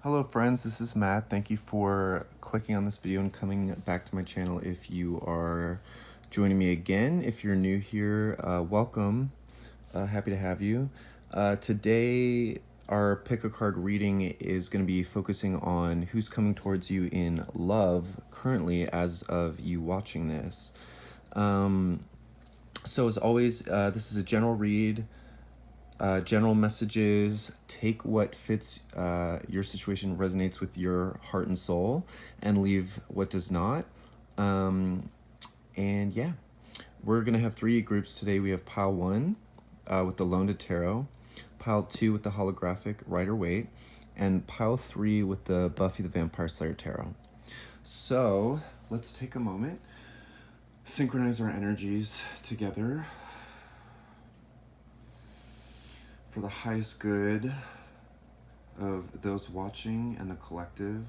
Hello friends, this is Matt. Thank you for clicking on this video and coming back to my channel. If you are joining me again, if you're new here, welcome. Happy to have you. Today, our pick a card reading is going to be focusing on who's coming towards you in love currently as of you watching this. So as always, this is a general read. General messages, take what fits your situation, resonates with your heart and soul, and leave what does not. And yeah, we're going to have three groups today. We have pile 1 with the Loaned Tarot, pile 2 with the holographic Rider-Waite, and pile 3 with the Buffy the Vampire Slayer Tarot. So let's take a moment, synchronize our energies together for the highest good of those watching and the collective.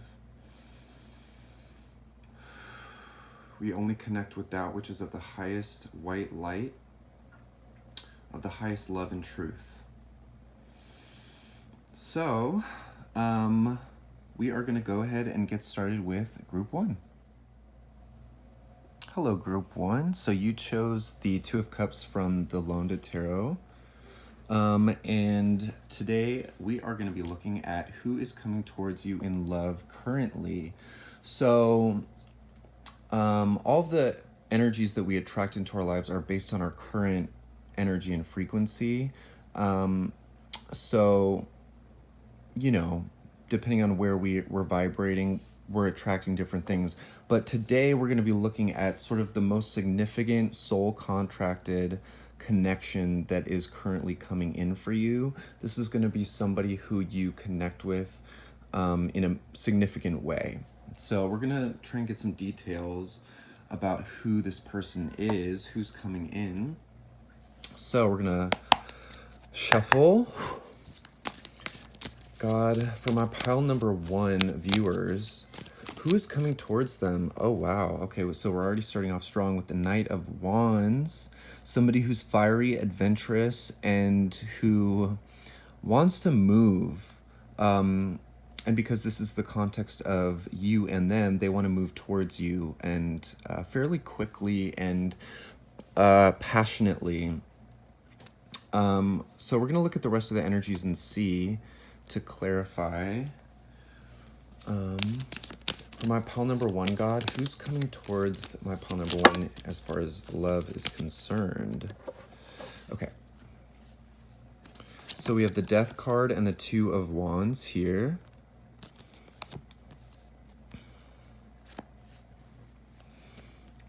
We only connect with that which is of the highest white light, of the highest love and truth. So, we are going to go ahead and get started with group 1. Hello, group 1. So you chose the Two of Cups from the Loaned Tarot. And today we are going to be looking at who is coming towards you in love currently. So, all of the energies that we attract into our lives are based on our current energy and frequency. So, you know, depending on where we're vibrating, we're attracting different things. But today we're going to be looking at sort of the most significant soul contracted connection that is currently coming in for you. This is going to be somebody who you connect with in a significant way. So we're going to try and get some details about who this person is, who's coming in. So we're going to shuffle. God, for my pile number 1 viewers, who is coming towards them? Oh, wow. Okay, so we're already starting off strong with the Knight of Wands. Somebody who's fiery, adventurous, and who wants to move. And because this is the context of you and them, they want to move towards you and fairly quickly and passionately. So we're going to look at the rest of the energies and see to clarify. For my pile number 1, God, who's coming towards my pile number 1 as far as love is concerned? Okay. So we have the Death card and the Two of Wands here.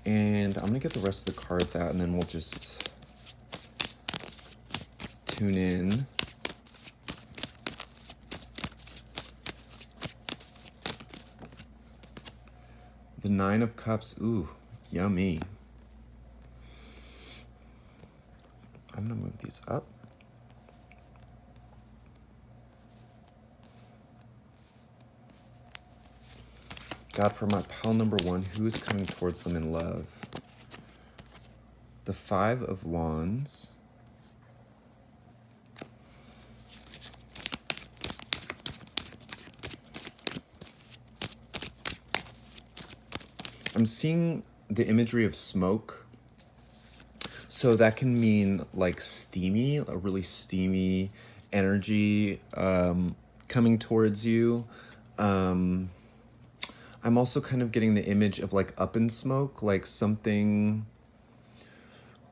And I'm going to get the rest of the cards out and then we'll just tune in. The Nine of Cups, ooh, yummy. I'm gonna move these up. God, for my pile number 1, who is coming towards them in love? The Five of Wands. I'm seeing the imagery of smoke. So that can mean like steamy, a really steamy energy coming towards you. I'm also kind of getting the image of like up in smoke, like something,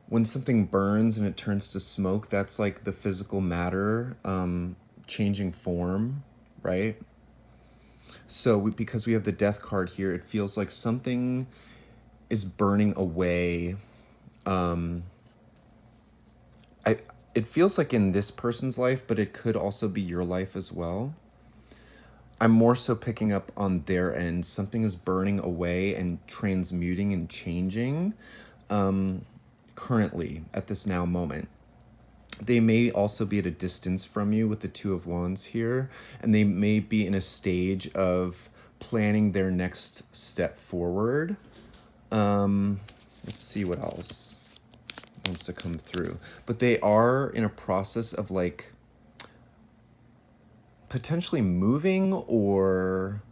when something burns and it turns to smoke, that's like the physical matter changing form, right? So because we have the Death card here, it feels like something is burning away. It feels like in this person's life, but it could also be your life as well. I'm more so picking up on their end. Something is burning away and transmuting and changing currently at this now moment. They may also be at a distance from you with the Two of Wands here, and they may be in a stage of planning their next step forward. Let's see what else wants to come through. But they are in a process of like potentially moving, or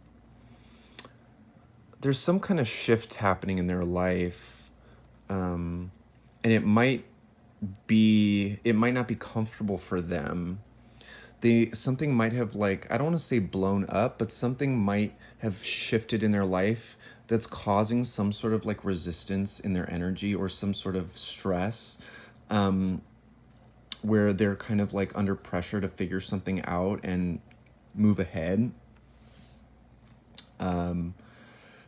there's some kind of shift happening in their life. And it might not be comfortable for them. Something might have, like, I don't want to say blown up, but something might have shifted in their life that's causing some sort of like resistance in their energy, or some sort of stress, where they're kind of like under pressure to figure something out and move ahead.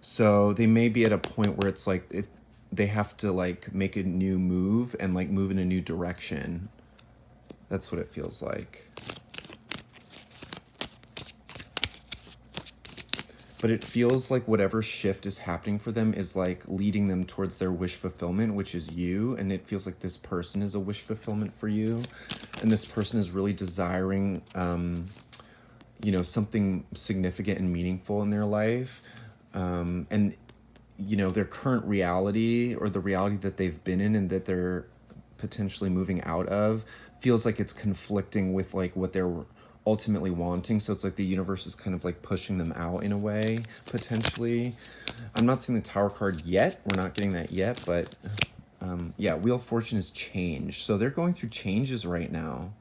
So they may be at a point where it's like they have to like make a new move and like move in a new direction. That's what it feels like. But it feels like whatever shift is happening for them is like leading them towards their wish fulfillment, which is you. And it feels like this person is a wish fulfillment for you. And this person is really desiring, something significant and meaningful in their life. And, their current reality, or the reality that they've been in and that they're potentially moving out of, feels like it's conflicting with like what they're ultimately wanting. So it's like the universe is kind of like pushing them out in a way, potentially. I'm not seeing the Tower card yet. We're not getting that yet, but Wheel of Fortune is change. So they're going through changes right now.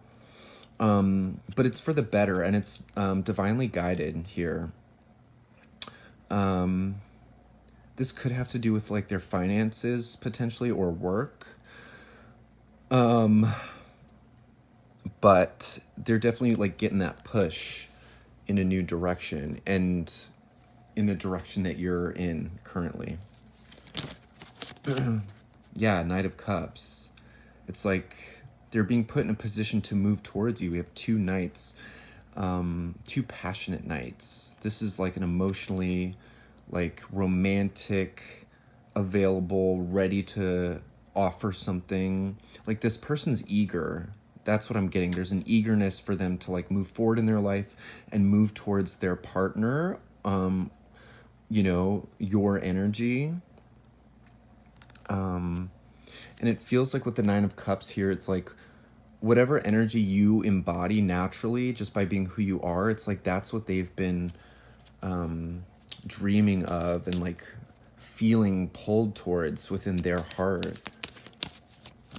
But it's for the better, and it's divinely guided here. This could have to do with like their finances potentially, or work. But they're definitely like getting that push in a new direction, and in the direction that you're in currently. Yeah, Knight of Cups. It's like they're being put in a position to move towards you. We have two knights, two passionate knights. This is like an emotionally like romantic, available, ready to offer something. Like this person's eager. That's what I'm getting. There's an eagerness for them to like move forward in their life and move towards their partner, your energy. And it feels like with the Nine of Cups here, it's like whatever energy you embody naturally just by being who you are, it's like that's what they've been dreaming of and like feeling pulled towards within their heart.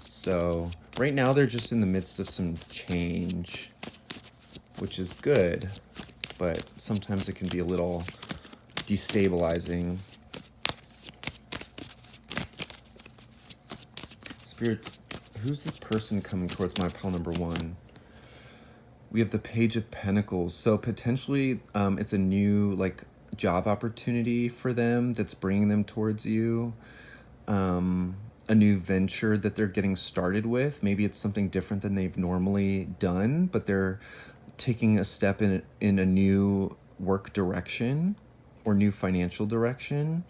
So right now they're just in the midst of some change, which is good, but sometimes it can be a little destabilizing. Spirit, who's this person coming towards my pile number 1? We have the Page of Pentacles. So potentially it's a new like job opportunity for them that's bringing them towards you. A new venture that they're getting started with. Maybe it's something different than they've normally done, but they're taking a step in a new work direction or new financial direction,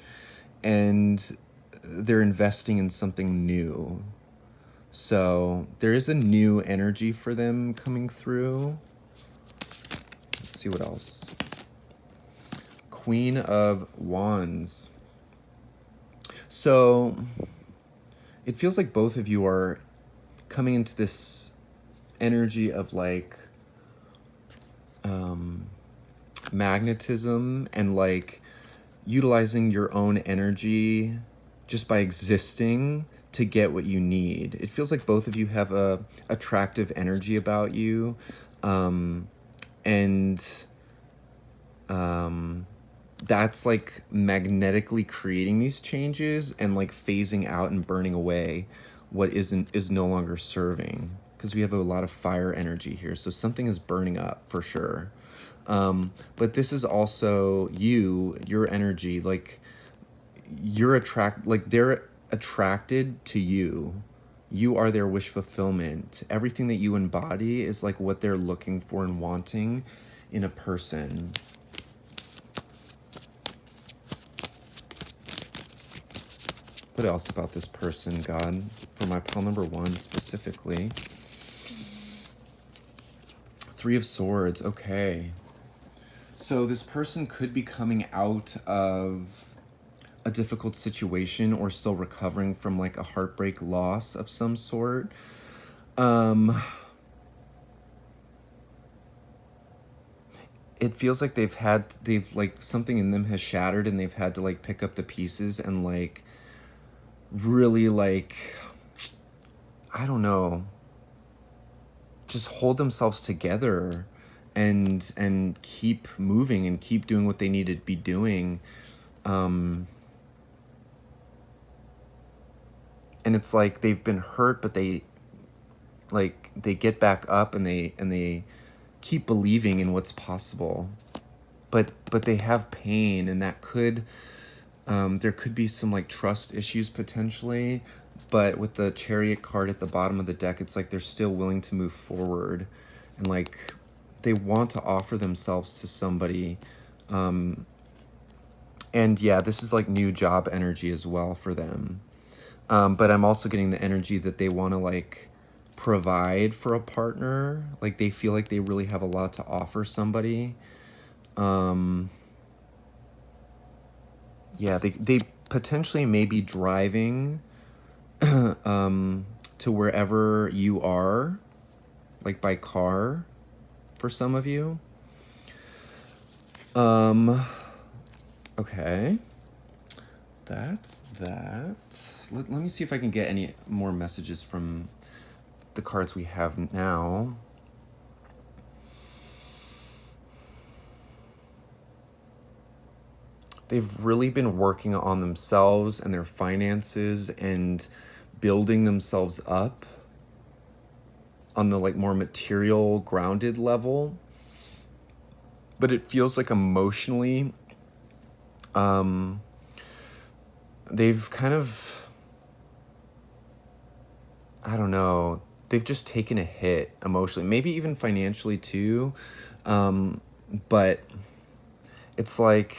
and they're investing in something new. So there is a new energy for them coming through. Let's see what else. Queen of Wands. So it feels like both of you are coming into this energy of like magnetism and like utilizing your own energy just by existing to get what you need. It feels like both of you have a attractive energy about you, that's like magnetically creating these changes and like phasing out and burning away what is no longer serving, because we have a lot of fire energy here, so something is burning up for sure. But this is also your energy, like they're attracted to you. You are their wish fulfillment. Everything that you embody is like what they're looking for and wanting in a person. What else about this person, God, for my pile number 1 specifically? 3 of Swords, okay. So this person could be coming out of a difficult situation or still recovering from like a heartbreak loss of some sort. it feels like they've like something in them has shattered and they've had to like pick up the pieces and like really like, I don't know, just hold themselves together and keep moving and keep doing what they need to be doing. um and it's like they've been hurt, but they get back up and they keep believing in what's possible. But they have pain, and that could, there could be some like trust issues potentially. But with the Chariot card at the bottom of the deck, it's like they're still willing to move forward, and like they want to offer themselves to somebody. And yeah, this is like new job energy as well for them. But I'm also getting the energy that they want to like provide for a partner. Like they feel like they really have a lot to offer somebody. Um, yeah, they potentially may be driving to wherever you are, like by car for some of you. Okay. That's that. Let me see if I can get any more messages from the cards we have now. They've really been working on themselves and their finances and building themselves up on the like more material grounded level. But it feels like emotionally, they've kind of, I don't know, they've just taken a hit emotionally, maybe even financially too. But it's like,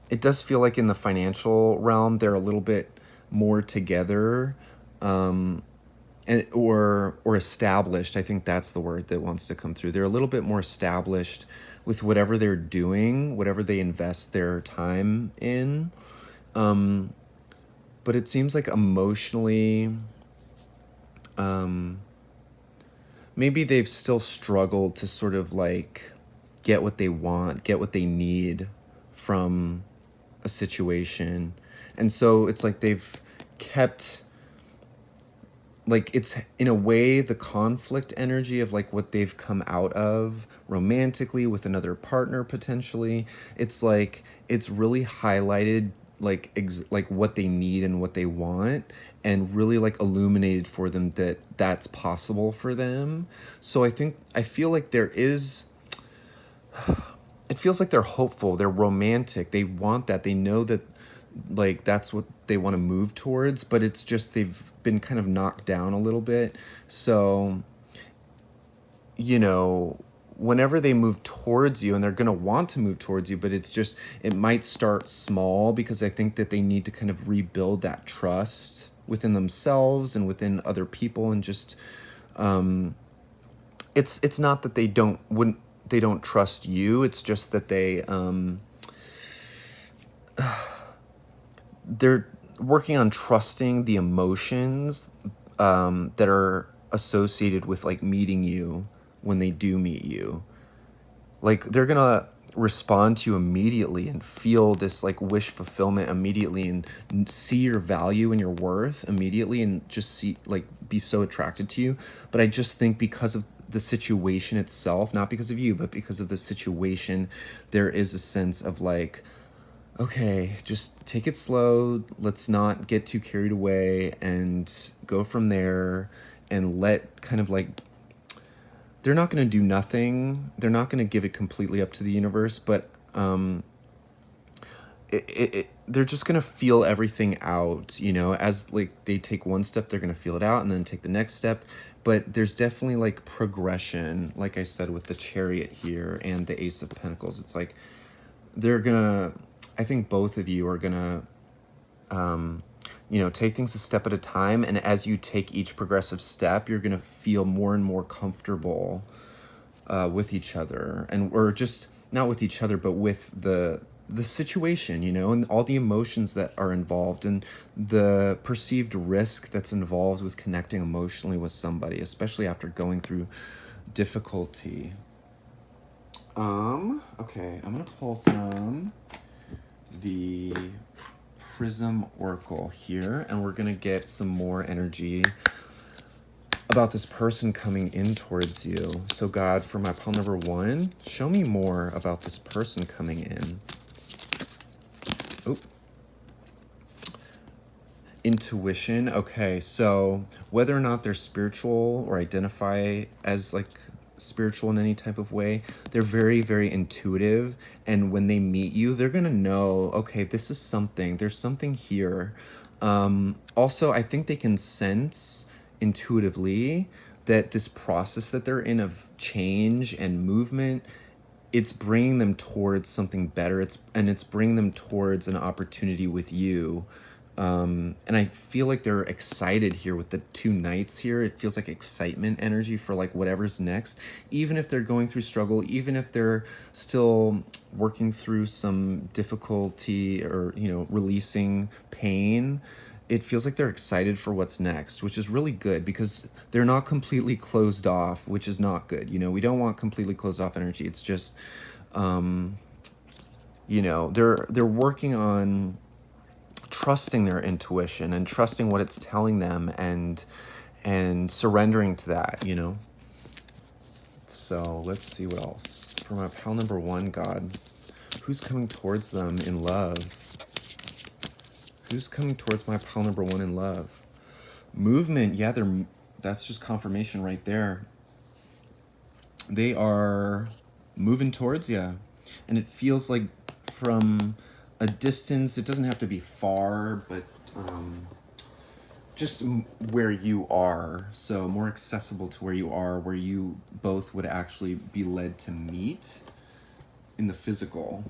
it does feel like in the financial realm, they're a little bit more together, and or established. I think that's the word that wants to come through. They're a little bit more established with whatever they're doing, whatever they invest their time in. But it seems like emotionally, maybe they've still struggled to sort of like get what they want, get what they need from a situation. And so it's like they've kept, like, it's in a way the conflict energy of like what they've come out of romantically with another partner potentially. It's like it's really highlighted like like what they need and what they want, and really like illuminated for them that that's possible for them. So I feel like there is, it feels like they're hopeful, they're romantic, they want that, they know that like that's what they want to move towards, but it's just they've been kind of knocked down a little bit. So, you know, whenever they move towards you, and they're going to want to move towards you, but it's just, it might start small because I think that they need to kind of rebuild that trust within themselves and within other people, and just, it's not that they don't trust you, it's just that they're working on trusting the emotions, that are associated with like meeting you when they do meet you. Like they're gonna respond to you immediately and feel this like wish fulfillment immediately, and see your value and your worth immediately, and just see like be so attracted to you. But I just think because of the situation itself, not because of you, but because of the situation, there is a sense of like, okay, just take it slow. Let's not get too carried away and go from there, and let kind of like, they're not going to do nothing. They're not going to give it completely up to the universe, but they're just going to feel everything out, you know, as like they take one step, they're going to feel it out and then take the next step. But there's definitely like progression, like I said, with the Chariot here and the Ace of Pentacles. It's like they're gonna, I think both of you are gonna, you know, take things a step at a time. And as you take each progressive step, you're gonna feel more and more comfortable with each other, and or just not with each other, but with the situation, you know, and all the emotions that are involved, and the perceived risk that's involved with connecting emotionally with somebody, especially after going through difficulty. Okay, I'm gonna pull from the Prism Oracle here, and we're gonna get some more energy about this person coming in towards you. So God, for my pile number 1, show me more about this person coming in. Oh. Intuition. Okay, so whether or not they're spiritual or identify as like spiritual in any type of way, they're very, very intuitive. And when they meet you, they're gonna know, okay, this is something, there's something here. Also, I think they can sense intuitively that this process that they're in of change and movement, it's bringing them towards something better. It's bringing them towards an opportunity with you. And I feel like they're excited here with the 2 knights here. It feels like excitement energy for like whatever's next. Even if they're going through struggle, even if they're still working through some difficulty or, releasing pain, it feels like they're excited for what's next, which is really good because they're not completely closed off, which is not good. We don't want completely closed off energy. It's just, they're working on trusting their intuition and trusting what it's telling them and surrendering to that. So let's see what else. For my pal number 1, God, who's coming towards them in love? Who's coming towards my pal number 1 in love? Movement, yeah, that's just confirmation right there. They are moving towards you. And it feels like from a distance, it doesn't have to be far, but just where you are. So more accessible to where you are, where you both would actually be led to meet in the physical.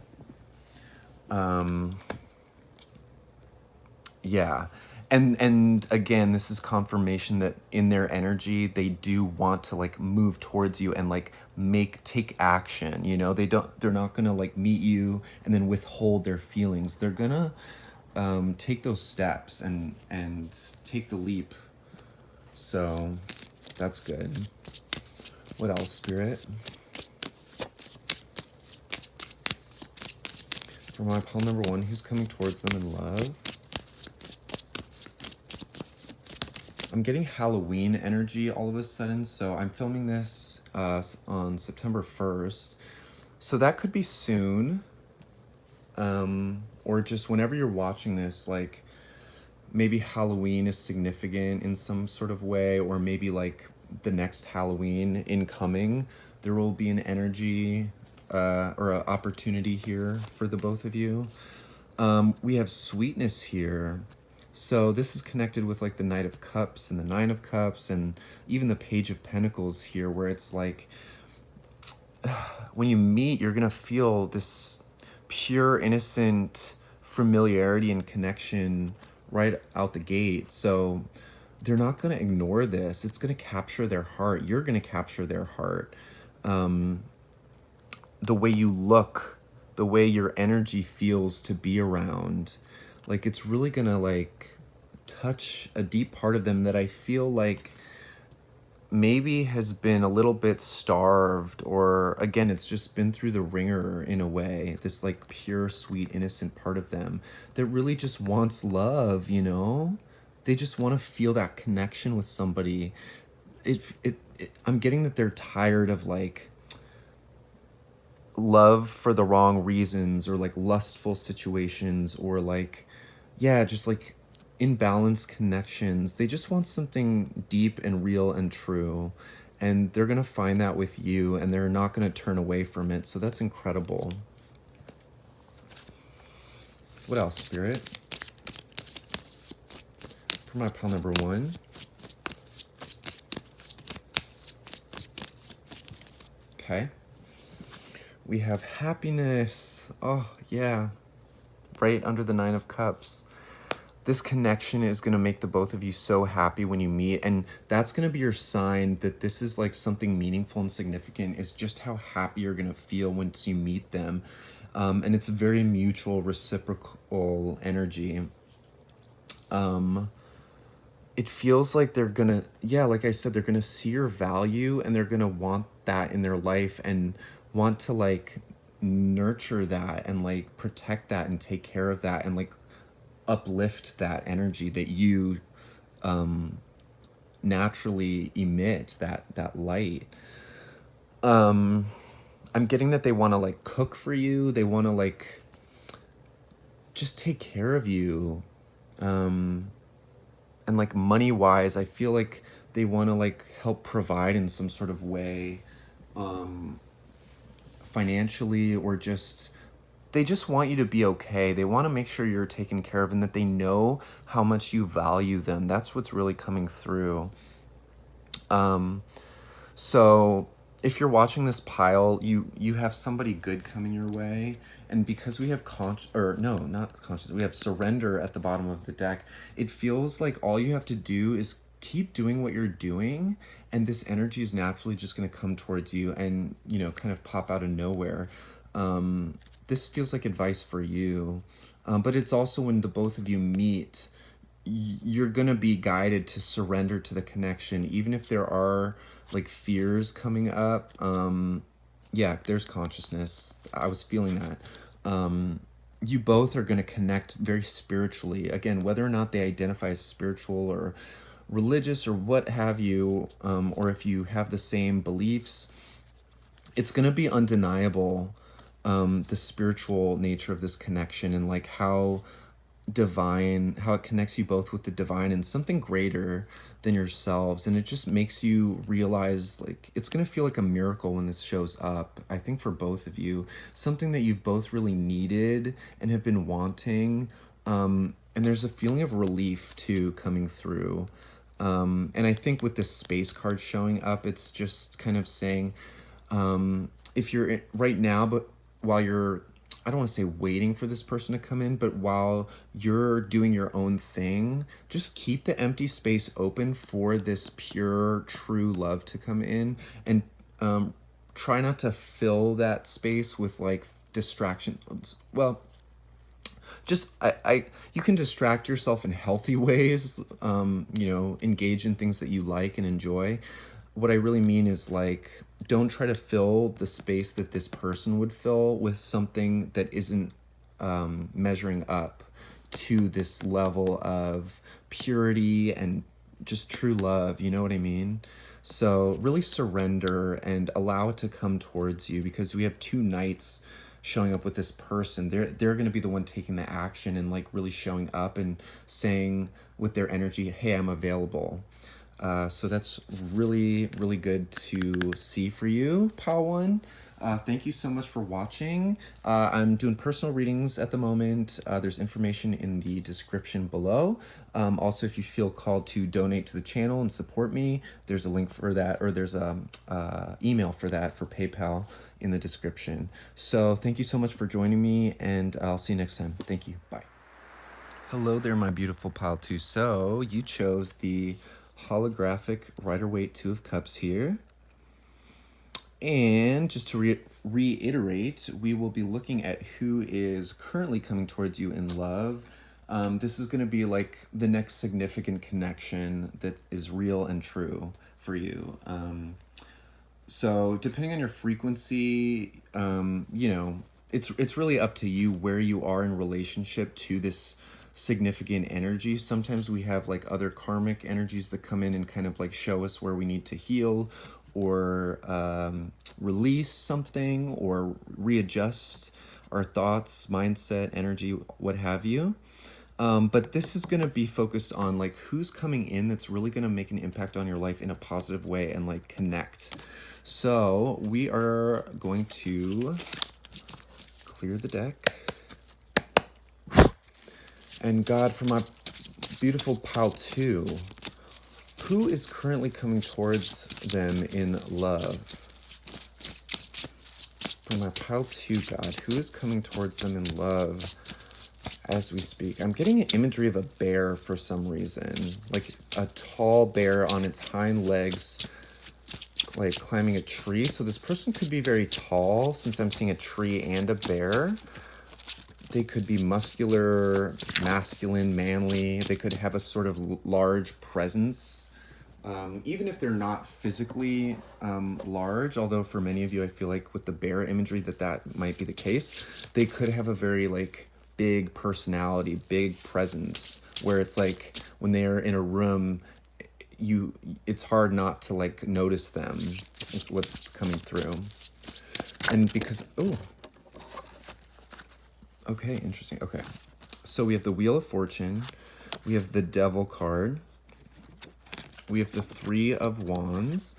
Yeah. And again, this is confirmation that in their energy, they do want to like move towards you and like take action. They're not gonna like meet you and then withhold their feelings. They're gonna take those steps and take the leap. So that's good. What else, Spirit? For my pile number 1, who's coming towards them in love? I'm getting Halloween energy all of a sudden, so I'm filming this on September 1st. So that could be soon. Or just whenever you're watching this, like maybe Halloween is significant in some sort of way, or maybe like the next Halloween incoming, there will be an energy or an opportunity here for the both of you. We have sweetness here. So this is connected with like the Knight of Cups and the Nine of Cups and even the Page of Pentacles here, where it's like when you meet, you're going to feel this pure, innocent familiarity and connection right out the gate. So they're not going to ignore this. It's going to capture their heart. You're going to capture their heart. The way you look, the way your energy feels to be around, like it's really going to like touch a deep part of them that I feel like maybe has been a little bit starved, or again, it's just been through the ringer in a way, this like pure, sweet, innocent part of them that really just wants love. They just want to feel that connection with somebody. I'm getting that they're tired of like love for the wrong reasons, or like lustful situations, or like, yeah, just like imbalanced connections. They just want something deep and real and true, and they're gonna find that with you, and they're not gonna turn away from it. So that's incredible. What else, Spirit? For my pile number 1. Okay. We have happiness. Oh, yeah. Right under the Nine of Cups. This connection is going to make the both of you so happy when you meet. And that's going to be your sign that this is like something meaningful and significant, is just how happy you're going to feel once you meet them. And it's a very mutual, reciprocal energy. It feels like they're going to, yeah, like I said, they're going to see your value and they're going to want that in their life and want to like nurture that and like protect that and take care of that and like uplift that energy that you naturally emit, that light. I'm getting that they want to like cook for you. They want to like just take care of you. And like money wise, I feel like they want to like help provide in some sort of way, financially, or just they just want you to be okay. They want to make sure you're taken care of and that they know how much you value them. That's what's really coming through. So if you're watching this pile, you have somebody good coming your way, and because we have not conscious, we have surrender at the bottom of the deck. It feels like all you have to do is keep doing what you're doing, and this energy is naturally just going to come towards you and kind of pop out of nowhere. This feels like advice for you, but it's also when the both of you meet, you're going to be guided to surrender to the connection, even if there are like fears coming up. Yeah, there's consciousness. I was feeling that. You both are going to connect very spiritually. Again, whether or not they identify as spiritual or religious or what have you, or if you have the same beliefs, it's going to be undeniable, the spiritual nature of this connection, and like how it connects you both with the divine and something greater than yourselves. And it just makes you realize like it's going to feel like a miracle when this shows up, I think, for both of you, something that you've both really needed and have been wanting. And there's a feeling of relief too coming through. And I think with this space card showing up, it's just kind of saying, if you're right now, but while you're, I don't want to say waiting for this person to come in, but while you're doing your own thing, just keep the empty space open for this pure, true love to come in, and try not to fill that space with like distractions. Well, just you can distract yourself in healthy ways, engage in things that you like and enjoy. What I really mean is like, don't try to fill the space that this person would fill with something that isn't measuring up to this level of purity and just true love. You know what I mean? So really surrender and allow it to come towards you, because we have two knights showing up with this person. They're going to be the one taking the action and like really showing up and saying with their energy, hey, I'm available. So that's really, really good to see for you, Pile One. Thank you so much for watching. I'm doing personal readings at the moment. There's information in the description below. Also, if you feel called to donate to the channel and support me, there's a link for that, or there's a email for that, for PayPal, in the description. So thank you so much for joining me, and I'll see you next time. Thank you. Bye. Hello there, my beautiful Pile 2. So you chose the holographic Rider-Waite Two of Cups here. And just to reiterate, we will be looking at who is currently coming towards you in love. This is going to be like the next significant connection that is real and true for you. So depending on your frequency, it's really up to you where you are in relationship to this significant energy. Sometimes we have like other karmic energies that come in and kind of like show us where we need to heal, or release something, or readjust our thoughts, mindset, energy, what have you. But this is going to be focused on like who's coming in that's really going to make an impact on your life in a positive way and like connect. So we are going to clear the deck. And God, for my beautiful Pile 2, who is currently coming towards them in love? For my Pile 2, God, who is coming towards them in love as we speak? I'm getting an imagery of a bear for some reason, like a tall bear on its hind legs, like climbing a tree. So this person could be very tall, since I'm seeing a tree and a bear. They could be muscular, masculine, manly. They could have a sort of large presence. even if they're not physically large, although for many of you, I feel like with the bear imagery that might be the case, they could have a very like big personality, big presence, where it's like when they're in a room, it's hard not to like notice them is what's coming through. And because, oh, okay, interesting. Okay. So we have the Wheel of Fortune, we have the Devil card, we have the Three of Wands.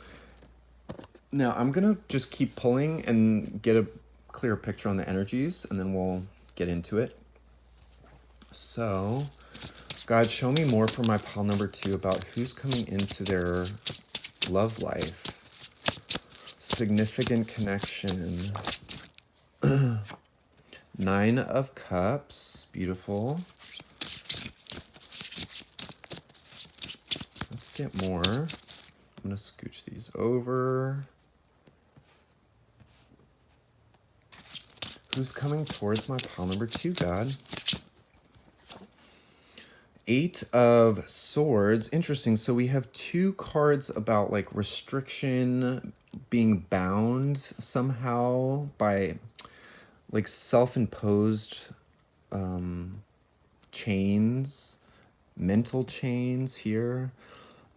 Now I'm gonna just keep pulling and get a clearer picture on the energies, and then we'll get into it. So, God, show me more for my pile number 2 about who's coming into their love life. Significant connection. Nine of Cups, beautiful. Let's get more. I'm gonna scooch these over. Who's coming towards my pile number 2, God? Eight of Swords. Interesting. So we have 2 cards about like restriction, being bound somehow by like self-imposed chains, mental chains here.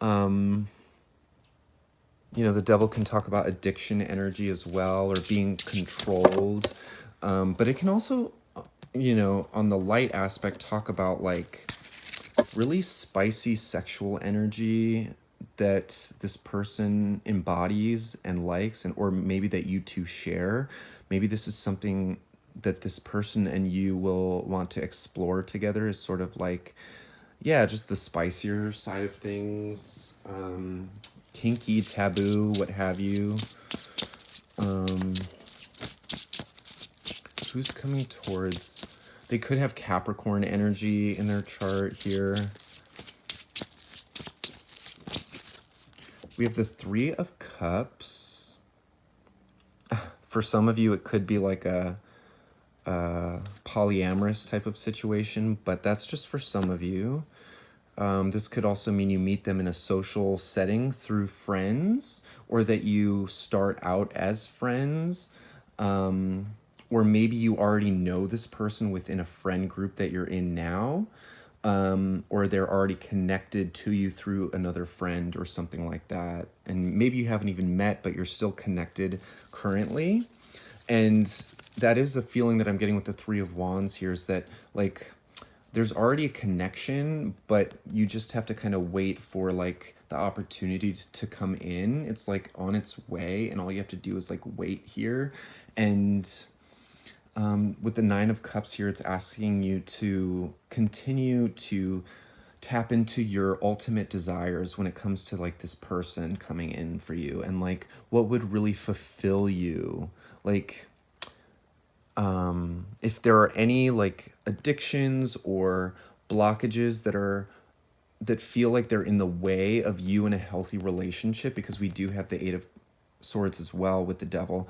You know, the Devil can talk about addiction energy as well, or being controlled. But it can also, you know, on the light aspect, talk about like really spicy sexual energy that this person embodies and likes, and or maybe that you two share. Maybe this is something that this person and you will want to explore together, is sort of like, yeah, just the spicier side of things, kinky, taboo, what have you. Who's coming towards? They could have Capricorn energy in their chart here. We have the Three of Cups. For some of you, it could be like a polyamorous type of situation, but that's just for some of you. This could also mean you meet them in a social setting through friends, or that you start out as friends. Or maybe you already know this person within a friend group that you're in now, or they're already connected to you through another friend or something like that. And maybe you haven't even met, but you're still connected currently. And that is a feeling that I'm getting with the Three of Wands here, is that like there's already a connection, but you just have to kind of wait for like the opportunity to come in. It's like on its way, and all you have to do is like wait here. And with the Nine of Cups here, it's asking you to continue to tap into your ultimate desires when it comes to like this person coming in for you, and like what would really fulfill you. Like, if there are any like addictions or blockages that feel like they're in the way of you in a healthy relationship, because we do have the Eight of Swords as well with the Devil,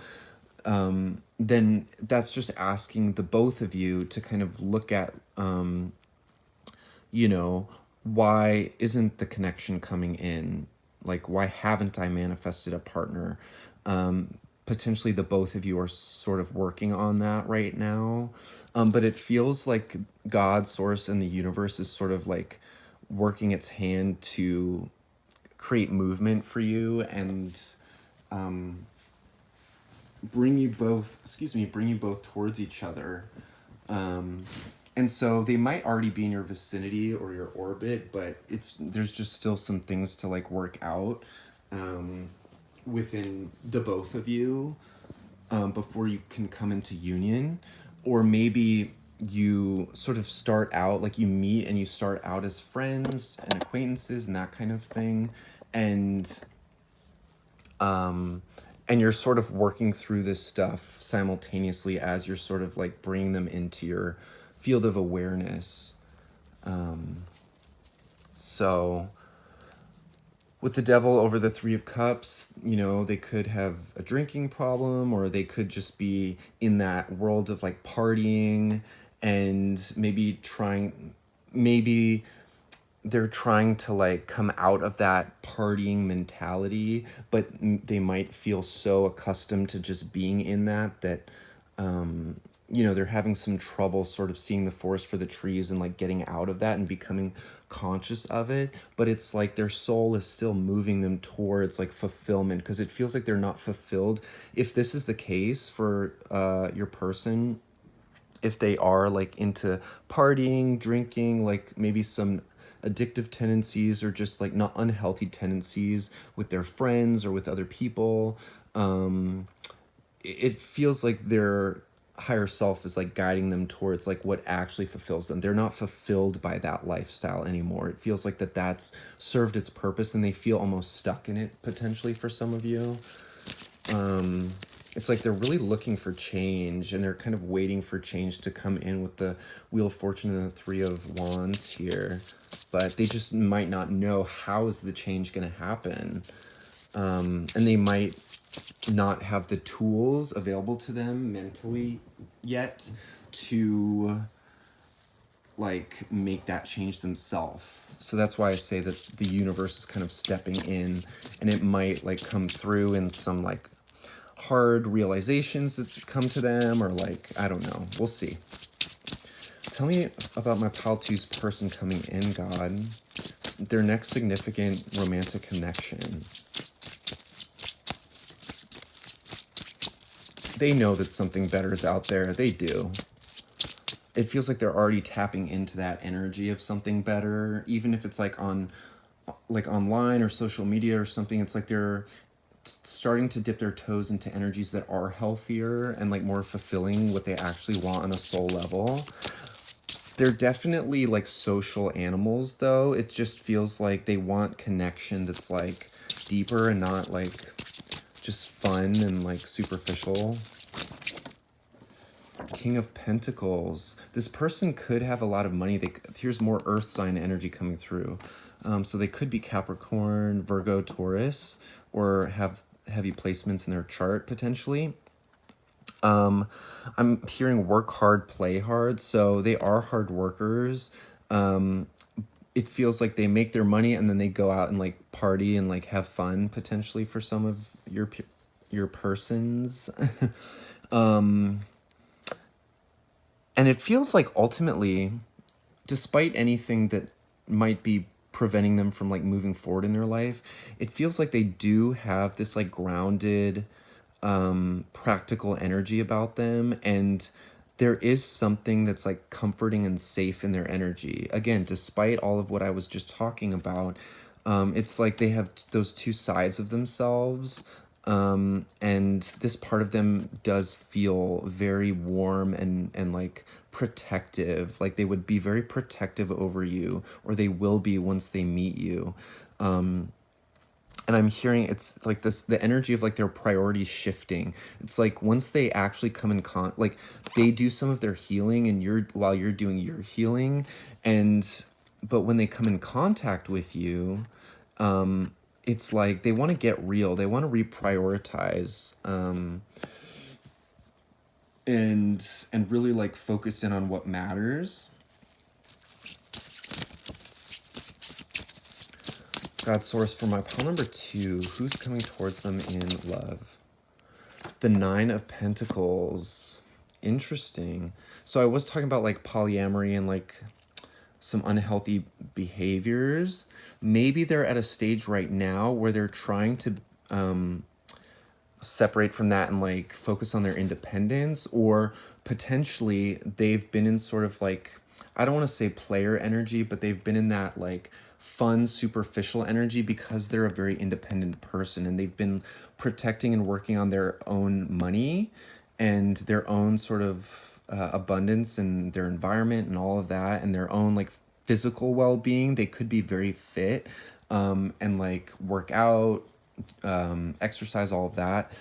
then that's just asking the both of you to kind of look at, you know, why isn't the connection coming in? Like, why haven't I manifested a partner? Potentially the both of you are sort of working on that right now. But it feels like God, Source, and the universe is sort of like working its hand to create movement for you, and bring you both towards each other. And so they might already be in your vicinity or your orbit, but there's just still some things to like work out within the both of you before you can come into union. Or maybe you sort of start out, like you meet and you start out as friends and acquaintances and that kind of thing. And you're sort of working through this stuff simultaneously as you're sort of like bringing them into your field of awareness. So with the Devil over the Three of Cups, you know, they could have a drinking problem, or they could just be in that world of like partying and maybe they're trying to like come out of that partying mentality, but they might feel so accustomed to just being in that they're having some trouble sort of seeing the forest for the trees and like getting out of that and becoming conscious of it. But it's like their soul is still moving them towards like fulfillment, because it feels like they're not fulfilled. If this is the case for your person, if they are like into partying, drinking, like maybe some addictive tendencies or just like not unhealthy tendencies with their friends or with other people, it feels like their higher self is like guiding them towards like what actually fulfills them. They're not fulfilled by that lifestyle anymore. It feels like that's served its purpose and they feel almost stuck in it potentially for some of you. It's like they're really looking for change and they're kind of waiting for change to come in with the Wheel of Fortune and the Three of Wands here, but they just might not know how is the change going to happen. And they might not have the tools available to them mentally yet to like make that change themselves. So that's why I say that the universe is kind of stepping in, and it might like come through in some like hard realizations that come to them, or like, I don't know, we'll see. Tell me about my pile two's person coming in, God. Their next significant romantic connection. They know that something better is out there. They do. It feels like they're already tapping into that energy of something better, even if it's like online or social media or something. It's like they're starting to dip their toes into energies that are healthier and like more fulfilling what they actually want on a soul level. They're definitely like social animals though. It just feels like they want connection that's like deeper and not like just fun and like superficial. King of Pentacles. This person could have a lot of money. Here's more earth sign energy coming through. So they could be Capricorn, Virgo, Taurus, or have heavy placements in their chart potentially. I'm hearing work hard, play hard. So they are hard workers. It feels like they make their money and then they go out and like party and like have fun potentially for some of your persons. And it feels like ultimately, despite anything that might be preventing them from like moving forward in their life, it feels like they do have this like grounded, practical energy about them. And there is something that's like comforting and safe in their energy. Again, despite all of what I was just talking about, it's like they have those two sides of themselves. And this part of them does feel very warm and like protective. Like they would be very protective over you, or they will be once they meet you. And I'm hearing it's like this, the energy of like their priorities shifting. It's like once they actually come in like they do some of their healing and while you're doing your healing, but when they come in contact with you, it's like they want to get real. They want to reprioritize, and really like focus in on what matters. God, source for my pile number 2, who's coming towards them in love? The Nine of Pentacles. Interesting. So I was talking about like polyamory and like some unhealthy behaviors. Maybe they're at a stage right now where they're trying to separate from that and like focus on their independence, or potentially they've been in sort of like, I don't want to say player energy, but they've been in that like fun, superficial energy because they're a very independent person and they've been protecting and working on their own money and their own sort of abundance and their environment and all of that, and their own like physical well-being. They could be very fit, and like work out, exercise, all of that.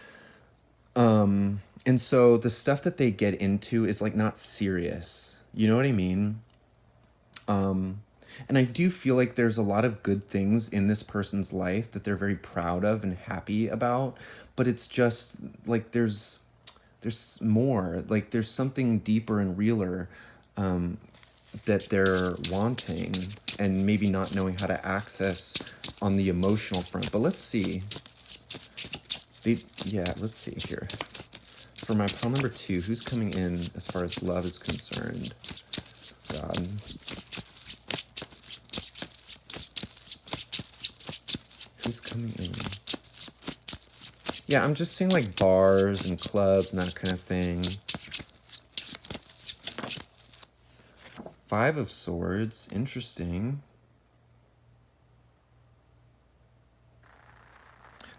And so the stuff that they get into is like not serious. You know what I mean? And I do feel like there's a lot of good things in this person's life that they're very proud of and happy about, but it's just like there's more, like there's something deeper and realer. that they're wanting and maybe not knowing how to access on the emotional front. But let's see. Let's see here. For my pile number 2, who's coming in as far as love is concerned? God. Who's coming in? Yeah, I'm just seeing like bars and clubs and that kind of thing. 5 of Swords, interesting.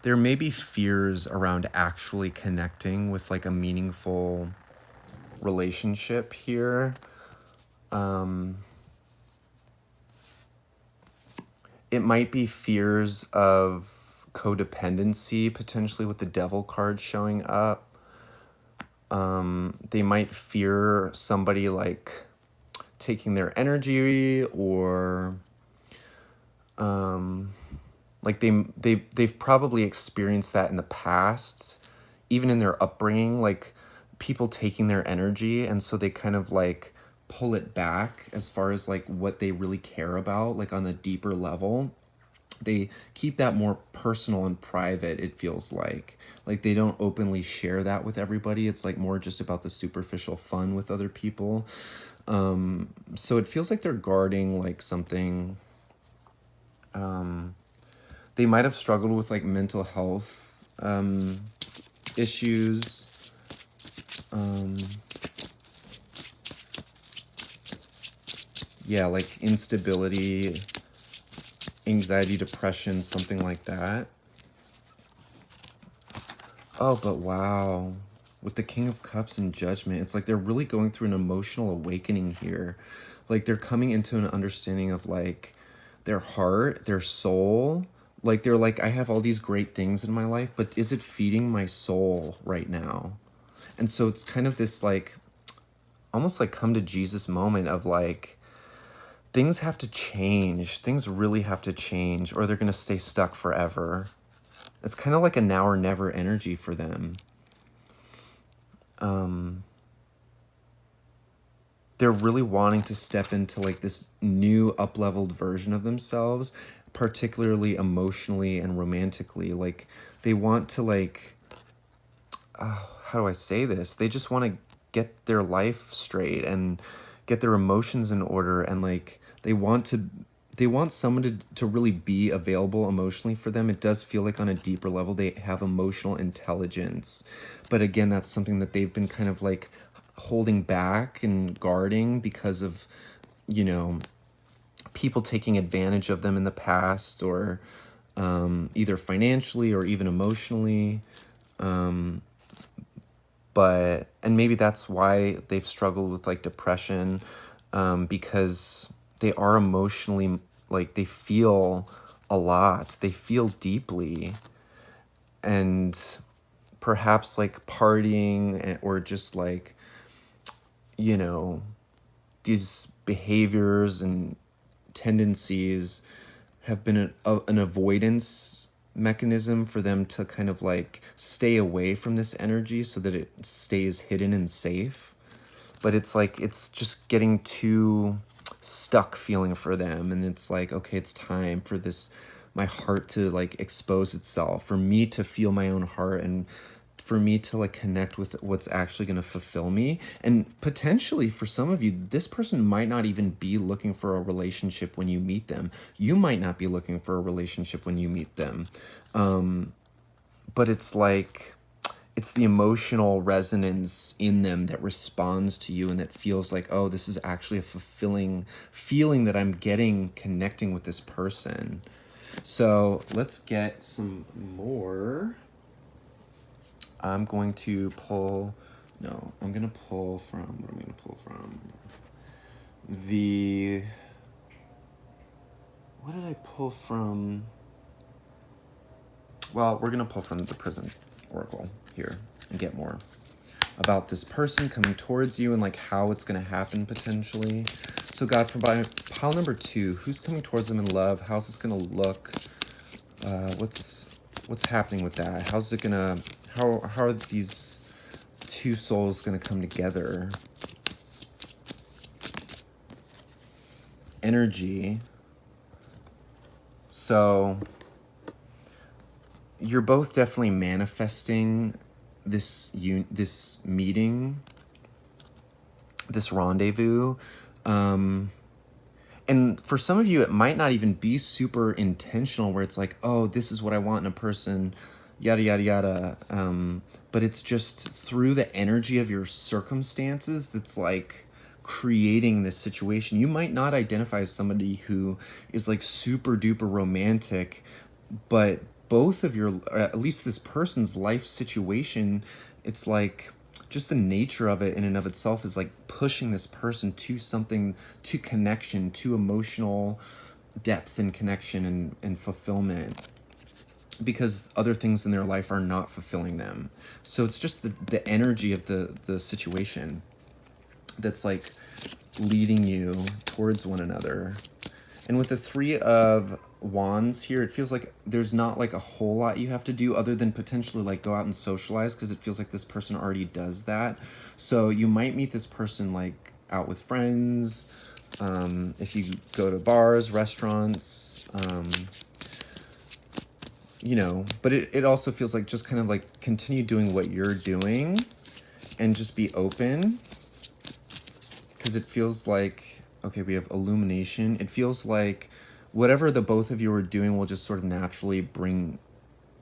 There may be fears around actually connecting with like a meaningful relationship here. It might be fears of codependency, potentially with the Devil card showing up. They might fear somebody like taking their energy, or like they've probably experienced that in the past, even in their upbringing, like people taking their energy, and so they kind of like pull it back as far as like what they really care about, like on a deeper level. They keep that more personal and private, it feels like they don't openly share that with everybody. It's like more just about the superficial fun with other people. So it feels like they're guarding like something. They might have struggled with like mental health issues. Yeah, like instability, anxiety, depression, something like that. Oh, but wow. With the King of Cups and Judgment, it's like they're really going through an emotional awakening here. Like they're coming into an understanding of like their heart, their soul. Like they're like, I have all these great things in my life, but is it feeding my soul right now? And so it's kind of this like, almost like come to Jesus moment of like, things have to change. Things really have to change, or they're going to stay stuck forever. It's kind of like a now or never energy for them. They're really wanting to step into like this new up-leveled version of themselves, particularly emotionally and romantically. Like they want to like, how do I say this? They just want to get their life straight and get their emotions in order, and like they want someone to really be available emotionally for them. It does feel like on a deeper level they have emotional intelligence, but again, that's something that they've been kind of like holding back and guarding because of, you know, people taking advantage of them in the past, or either financially or even emotionally. But and maybe that's why they've struggled with like depression, because they are emotionally, like they feel a lot, they feel deeply, and perhaps like partying or just like, you know, these behaviors and tendencies have been an avoidance mechanism for them to kind of like stay away from this energy so that it stays hidden and safe. But it's like it's just getting too stuck feeling for them, and it's like, okay, it's time for this, my heart to like expose itself, for me to feel my own heart, and for me to like connect with what's actually going to fulfill me. And potentially for some of you, this person might not even be looking for a relationship when you meet them. You might not be looking for a relationship when you meet them. But it's like, it's the emotional resonance in them that responds to you and that feels like, oh, this is actually a fulfilling feeling that I'm getting connecting with this person. So let's get some more. I'm going to pull, no, I'm going to pull from, what am I going to pull from? What did I pull from? Well, we're going to pull from the Prison Oracle here and get more about this person coming towards you and like how it's going to happen potentially. So God, for pile number 2, who's coming towards them in love? How's this going to look? What's happening with that? How's it going to, how are these two souls going to come together? energy. So you're both definitely manifesting this meeting, this rendezvous. And for some of you, it might not even be super intentional where it's like, oh, this is what I want in a person, yada, yada, yada. But it's just through the energy of your circumstances that's like creating this situation. You might not identify as somebody who is like super duper romantic, but both of your, or at least this person's life situation, it's like just the nature of it in and of itself is like pushing this person to something, to connection, to emotional depth and connection and fulfillment, because other things in their life are not fulfilling them. So it's just the energy of the situation that's like leading you towards one another. And with the Three of Wands here, it feels like there's not like a whole lot you have to do other than potentially like go out and socialize, because it feels like this person already does that. So you might meet this person like out with friends, if you go to bars, restaurants, you know, but it also feels like just kind of like continue doing what you're doing and just be open, because it feels like, okay, we have illumination. It feels like whatever the both of you are doing will just sort of naturally bring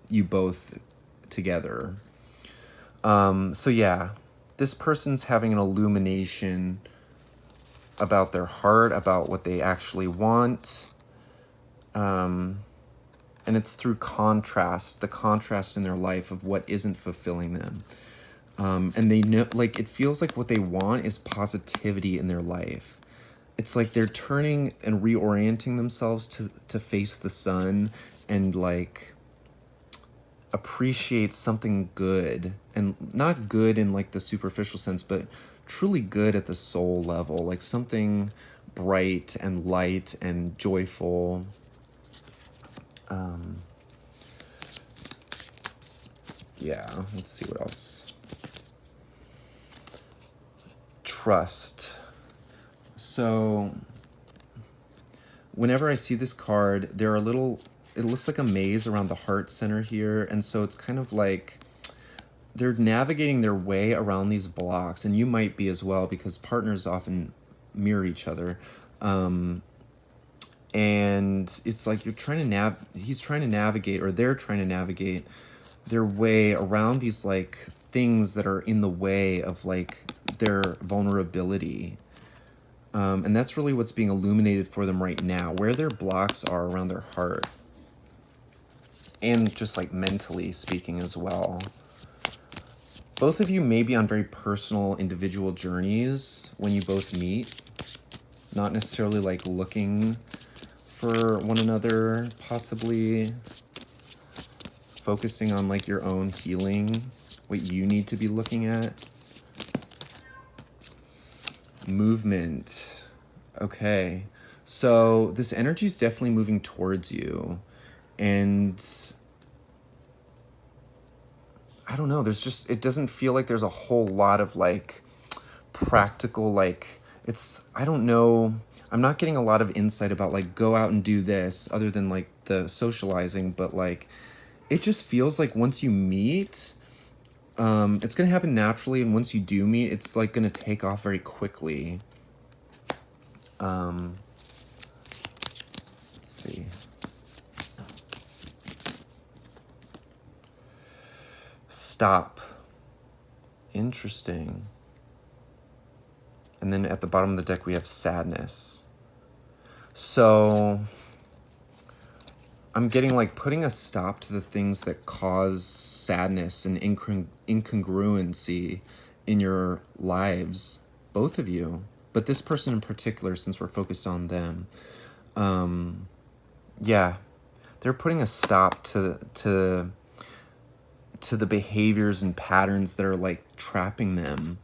you both together. So yeah, this person's having an illumination about their heart, about what they actually want. And it's through contrast, the contrast in their life of what isn't fulfilling them. And they know, like, it feels like what they want is positivity in their life. It's like they're turning and reorienting themselves to face the sun and like appreciate something good, and not good in like the superficial sense, but truly good at the soul level, like something bright and light and joyful. Yeah, let's see what else. Trust. So whenever I see this card, there are it looks like a maze around the heart center here. And so it's kind of like they're navigating their way around these blocks, and you might be as well, because partners often mirror each other. And it's like he's trying to navigate, or they're trying to navigate their way around these like things that are in the way of like their vulnerability. And that's really what's being illuminated for them right now, where their blocks are around their heart. And just like mentally speaking as well. Both of you may be on very personal, individual journeys when you both meet. Not necessarily like looking for one another, possibly focusing on like your own healing, what you need to be looking at. Movement. Okay. So this energy is definitely moving towards you. And I don't know, it doesn't feel like there's a whole lot of like practical, like I don't know, I'm not getting a lot of insight about like go out and do this other than like the socializing, but like it just feels like once you meet, it's going to happen naturally, and once you do meet, it's like going to take off very quickly. Let's see. Stop. Interesting. And then at the bottom of the deck, we have sadness. So I'm getting like putting a stop to the things that cause sadness and incongruency in your lives, both of you, but this person in particular, since we're focused on them. Yeah, they're putting a stop to the behaviors and patterns that are like trapping them.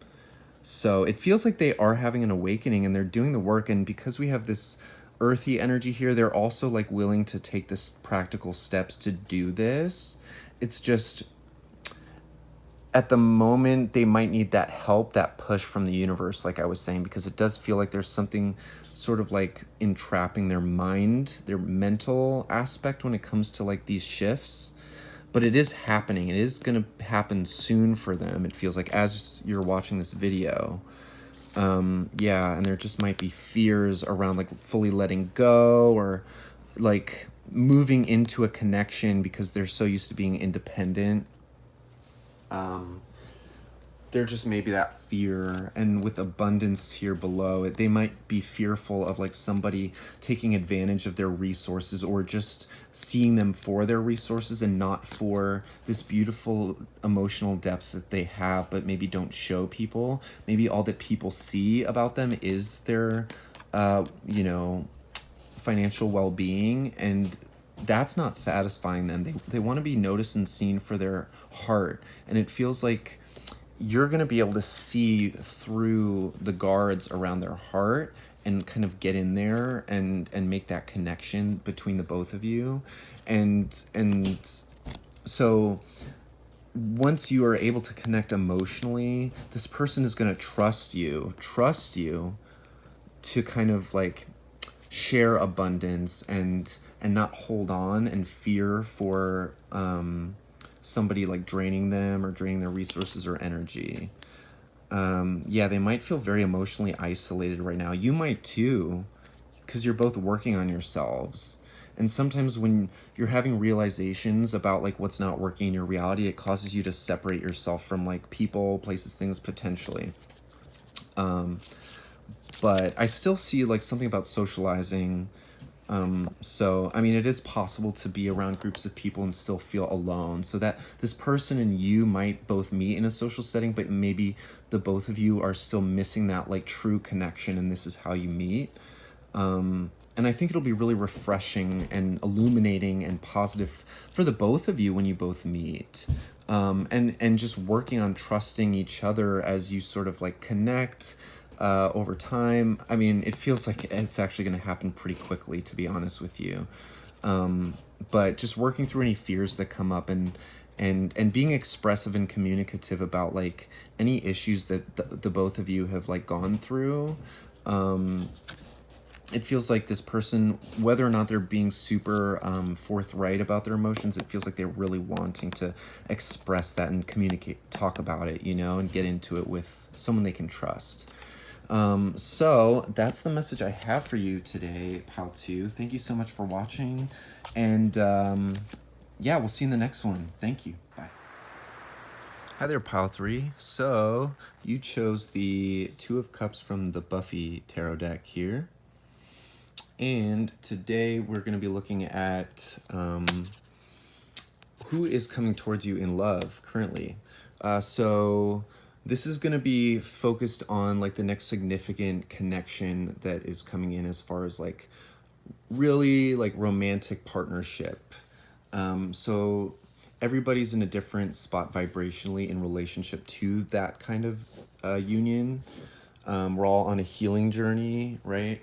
So it feels like they are having an awakening and they're doing the work. And because we have this earthy energy here, they're also like willing to take this practical steps to do this. It's just, at the moment they might need that help, that push from the universe, like I was saying, because it does feel like there's something sort of like entrapping their mind, their mental aspect when it comes to like these shifts. But it is happening. It is going to happen soon for them. It feels like as you're watching this video. Yeah, and there just might be fears around like fully letting go or like moving into a connection because they're so used to being independent. There just may be that fear, and with abundance here below it, they might be fearful of like somebody taking advantage of their resources or just seeing them for their resources and not for this beautiful emotional depth that they have but maybe don't show people. Maybe all that people see about them is their you know, financial well-being, and that's not satisfying them. They want to be noticed and seen for their heart, and it feels like you're going to be able to see through the guards around their heart and kind of get in there and make that connection between the both of you. And so once you are able to connect emotionally, this person is going to trust you to kind of like share abundance and not hold on and fear for somebody like draining them or draining their resources or energy. Yeah, they might feel very emotionally isolated right now. You might too, because you're both working on yourselves. And sometimes when you're having realizations about like what's not working in your reality, it causes you to separate yourself from like people, places, things potentially. But I still see like something about socializing. So, I mean, it is possible to be around groups of people and still feel alone. So that this person and you might both meet in a social setting, but maybe the both of you are still missing that like true connection, and this is how you meet. And I think it'll be really refreshing and illuminating and positive for the both of you when you both meet. And just working on trusting each other as you sort of like connect over time. I mean, it feels like it's actually going to happen pretty quickly, to be honest with you. But just working through any fears that come up and being expressive and communicative about like any issues that the both of you have like gone through. It feels like this person, whether or not they're being super forthright about their emotions, it feels like they're really wanting to express that and communicate, talk about it, you know, and get into it with someone they can trust. So that's the message I have for you today, Pal 2. Thank you so much for watching. And yeah, we'll see you in the next one. Thank you. Bye. Hi there, Pal 3. So you chose the Two of Cups from the Buffy tarot deck here. And today we're going to be looking at who is coming towards you in love currently. So this is going to be focused on like the next significant connection that is coming in as far as like really like romantic partnership. So everybody's in a different spot vibrationally in relationship to that kind of union. We're all on a healing journey, right?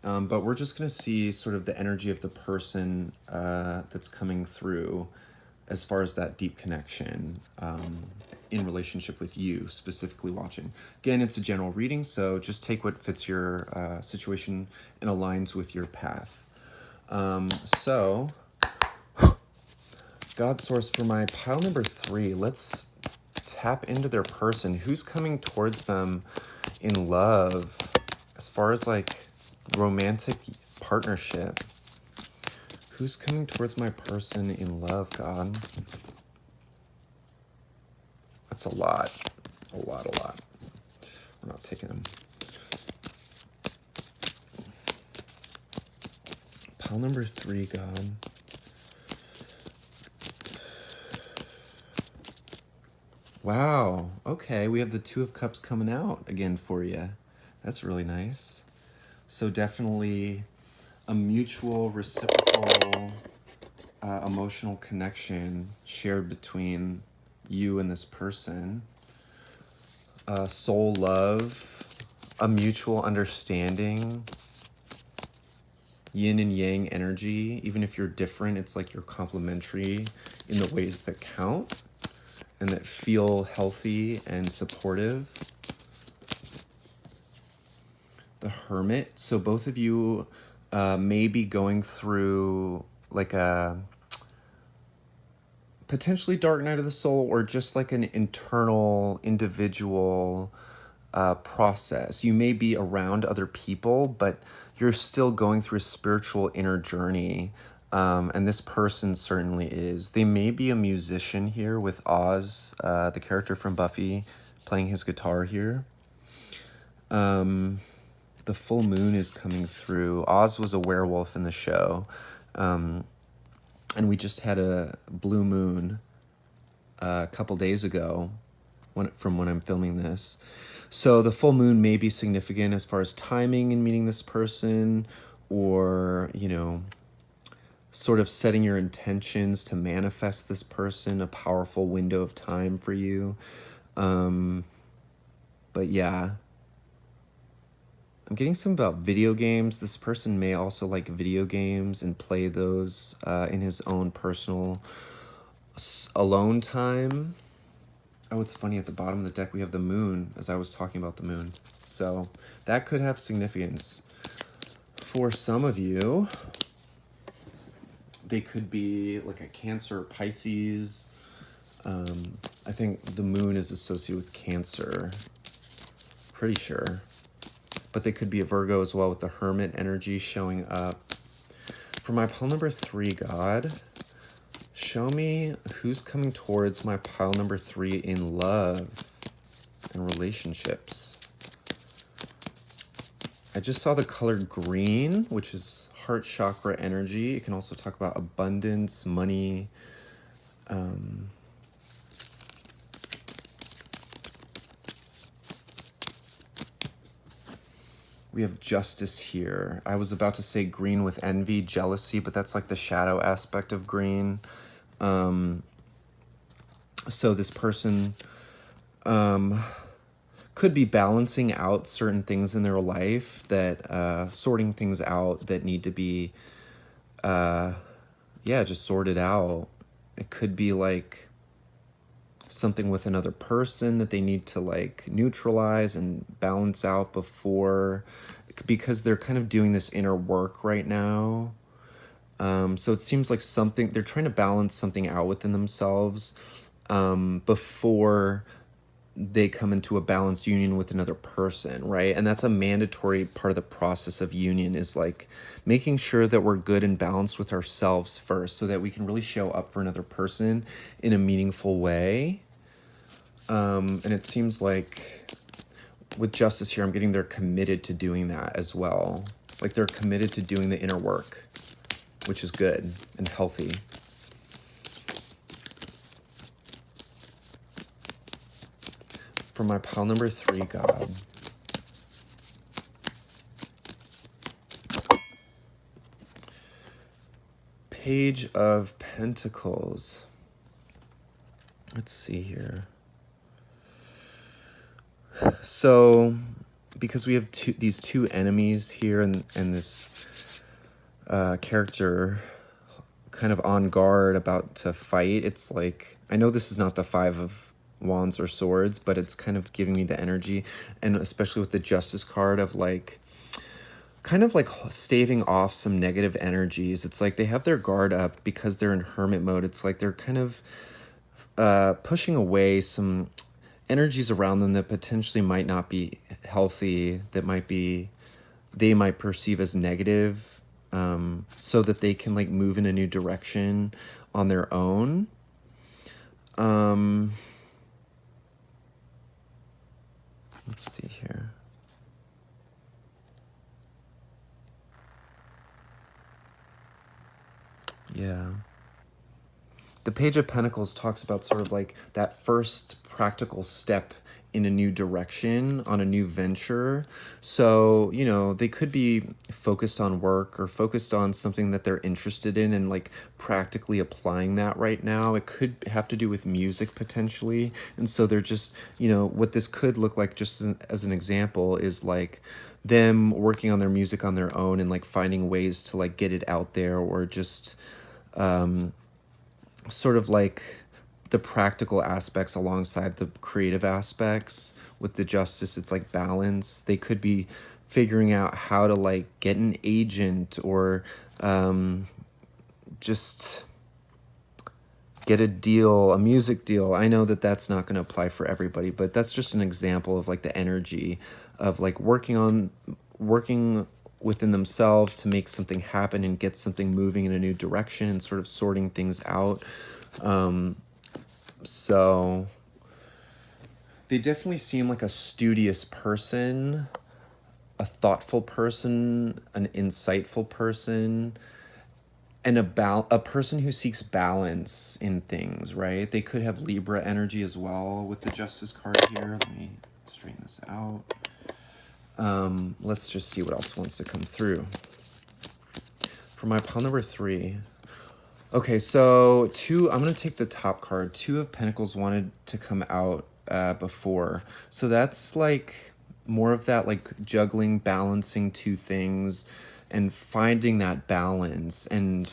But we're just going to see sort of the energy of the person that's coming through as far as that deep connection in relationship with you, specifically watching. Again, it's a general reading, so just take what fits your situation and aligns with your path. So, God source for my pile number 3, let's tap into their person. Who's coming towards them in love as far as like romantic partnership? Who's coming towards my person in love, God? That's a lot. A lot. We're not taking them. Pile number 3, God. Wow. Okay, we have the Two of Cups coming out again for you. That's really nice. So definitely a mutual, reciprocal, emotional connection shared between you and this person. Soul love, a mutual understanding, yin and yang energy. Even if you're different, it's like you're complementary in the ways that count. and that feel healthy and supportive. The Hermit. So both of you may be going through like a potentially dark night of the soul, or just like an internal individual process. You may be around other people, but you're still going through a spiritual inner journey. And this person certainly is. They may be a musician here with Oz, the character from Buffy, playing his guitar here. The full moon is coming through. Oz was a werewolf in the show. And we just had a blue moon a couple days ago from when I'm filming this. So the full moon may be significant as far as timing in meeting this person, or, you know, sort of setting your intentions to manifest this person, a powerful window of time for you. But yeah, I'm getting some about video games. This person may also like video games and play those in his own personal alone time. Oh, it's funny, at the bottom of the deck we have the moon, as I was talking about the moon. So that could have significance. For some of you, they could be like a Cancer or Pisces. I think the moon is associated with Cancer. Pretty sure. But they could be a Virgo as well, with the Hermit energy showing up. For my pile number 3, God, show me who's coming towards my pile number 3 in love and relationships. I just saw the color green, which is heart chakra energy. It can also talk about abundance, money. We have justice here. I was about to say green with envy, jealousy, but that's like the shadow aspect of green. So this person could be balancing out certain things in their life, that sorting things out that need to be, just sorted out. It could be like something with another person that they need to like neutralize and balance out before, because they're kind of doing this inner work right now. So it seems like something, they're trying to balance something out within themselves before they come into a balanced union with another person, right? And that's a mandatory part of the process of union, is like making sure that we're good and balanced with ourselves first, so that we can really show up for another person in a meaningful way. And it seems like with justice here, I'm getting they're committed to doing that as well. Like they're committed to doing the inner work, which is good and healthy. For my pile number 3, God, Page of Pentacles. Let's see here. So, because we have these two enemies here, and this character kind of on guard, about to fight, it's like, I know this is not the 5 of Wands or Swords, but it's kind of giving me the energy, and especially with the Justice card, of like kind of like staving off some negative energies. It's like they have their guard up because they're in hermit mode. It's like they're kind of pushing away some energies around them that potentially might not be healthy, that they might perceive as negative, so that they can like move in a new direction on their own. Let's see here. Yeah. The Page of Pentacles talks about sort of like that first practical step in a new direction, on a new venture. So, you know, they could be focused on work or focused on something that they're interested in and like practically applying that right now. It could have to do with music potentially. And so they're just, you know, what this could look like, just as an example, is like them working on their music on their own and like finding ways to like get it out there, or just sort of like the practical aspects alongside the creative aspects. With the Justice, it's like balance. They could be figuring out how to like get an agent, or just get a deal, a music deal. I know that that's not going to apply for everybody, but that's just an example of like the energy of like working within themselves to make something happen and get something moving in a new direction and sort of sorting things out. So they definitely seem like a studious person, a thoughtful person, an insightful person, and a person who seeks balance in things, right? They could have Libra energy as well with the Justice card here. Let me straighten this out. Let's just see what else wants to come through. For my pile number 3. Okay, so I'm going to take the top card. 2 of Pentacles wanted to come out before. So that's like more of that like juggling, balancing 2 things and finding that balance. And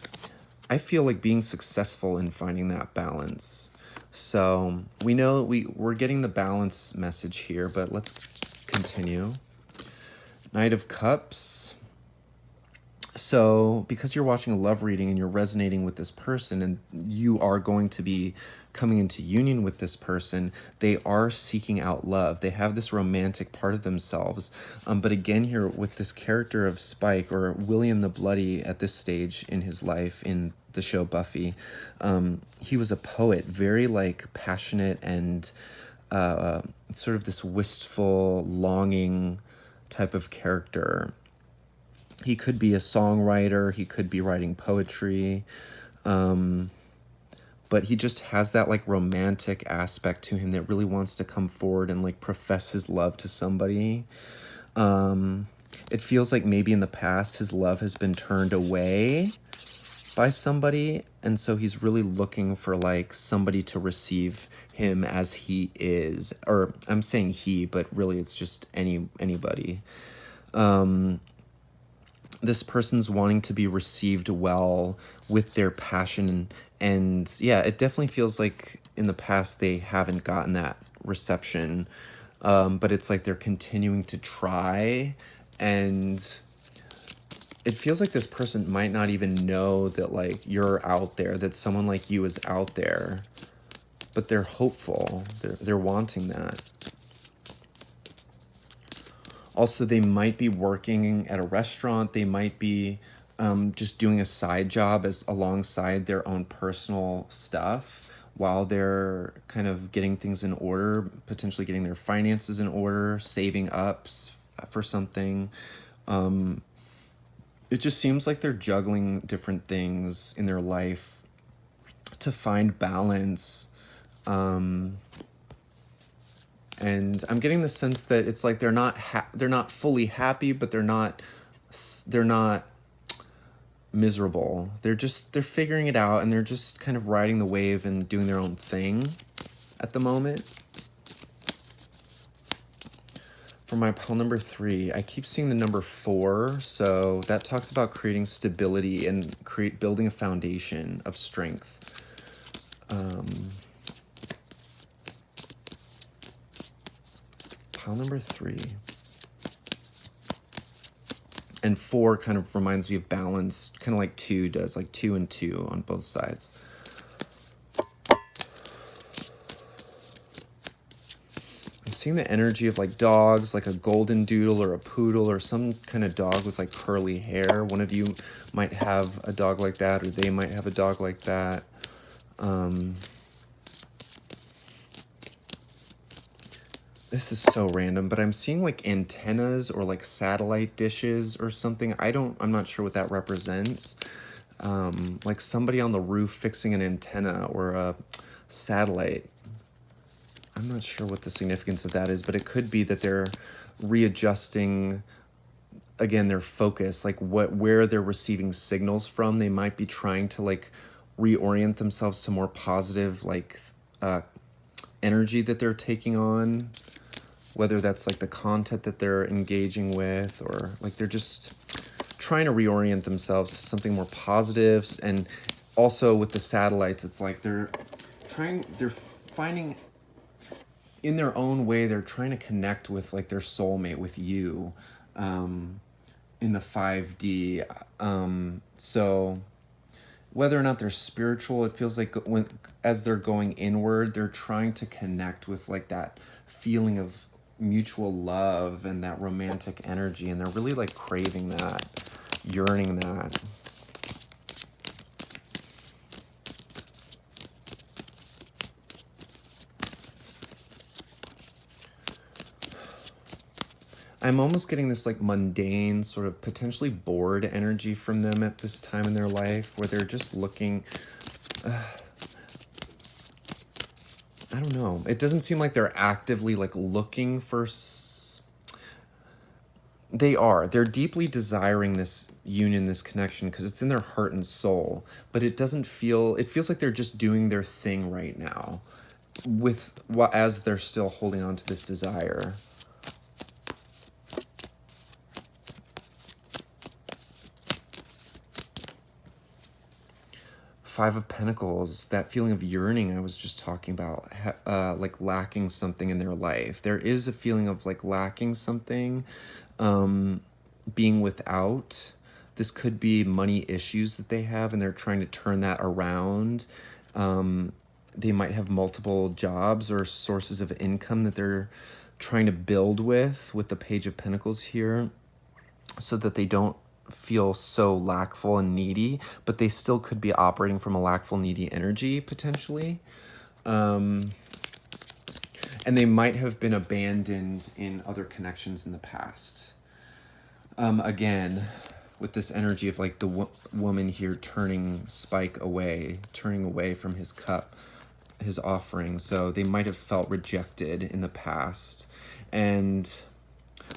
I feel like being successful in finding that balance. So we know we're getting the balance message here, but let's continue. Knight of Cups. So because you're watching a love reading and you're resonating with this person and you are going to be coming into union with this person, they are seeking out love. They have this romantic part of themselves. But again, here with this character of Spike, or William the Bloody at this stage in his life in the show Buffy, he was a poet, very like passionate and sort of this wistful, longing type of character. He could be a songwriter, he could be writing poetry, but he just has that like romantic aspect to him that really wants to come forward and like profess his love to somebody. It feels like maybe in the past his love has been turned away by somebody, and so he's really looking for like somebody to receive him as he is. Or I'm saying he, but really it's just anybody. This person's wanting to be received well with their passion, and yeah, it definitely feels like in the past they haven't gotten that reception, but it's like they're continuing to try, and it feels like this person might not even know that like you're out there, that someone like you is out there, but they're hopeful, they're wanting that. Also, they might be working at a restaurant. They might be just doing a side job alongside their own personal stuff while they're kind of getting things in order, potentially getting their finances in order, saving up for something. It just seems like they're juggling different things in their life to find balance. And I'm getting the sense that it's like they're not fully happy, but they're not miserable. They're figuring it out, and they're just kind of riding the wave and doing their own thing at the moment. For my pile number 3, I keep seeing the number 4, so that talks about creating stability and building a foundation of strength. Pile number 3. And 4 kind of reminds me of balance, kind of like 2 does, like 2 and 2 on both sides. I'm seeing the energy of like dogs, like a golden doodle or a poodle or some kind of dog with like curly hair. One of you might have a dog like that, or they might have a dog like that. This is so random, but I'm seeing like antennas or like satellite dishes or something. I'm not sure what that represents. Like somebody on the roof fixing an antenna or a satellite. I'm not sure what the significance of that is, but it could be that they're readjusting, again, their focus, like where they're receiving signals from. They might be trying to like reorient themselves to more positive, like energy that they're taking on, whether that's like the content that they're engaging with, or like they're just trying to reorient themselves to something more positive. And also with the satellites, it's like they're they're finding, in their own way, they're trying to connect with like their soulmate, with you, in the 5D. So whether or not they're spiritual, it feels like when, as they're going inward, they're trying to connect with like that feeling of mutual love and that romantic energy, and they're really like craving that, yearning that. I'm almost getting this like mundane, sort of potentially bored energy from them at this time in their life, where they're just looking. I don't know. It doesn't seem like they're actively like looking for. They are. They're deeply desiring this union, this connection, because it's in their heart and soul. But it doesn't feel. It feels like they're just doing their thing right now, with as they're still holding on to this desire. Five of Pentacles, that feeling of yearning I was just talking about, like lacking something in their life. There is a feeling of like lacking something, being without. This could be money issues that they have, and they're trying to turn that around. They might have multiple jobs or sources of income that they're trying to build with the Page of Pentacles here, so that they don't feel so lackful and needy, but they still could be operating from a lackful, needy energy potentially. And they might have been abandoned in other connections in the past. Again, with this energy of like the woman here turning Spike away, turning away from his cup, his offering. So they might have felt rejected in the past. And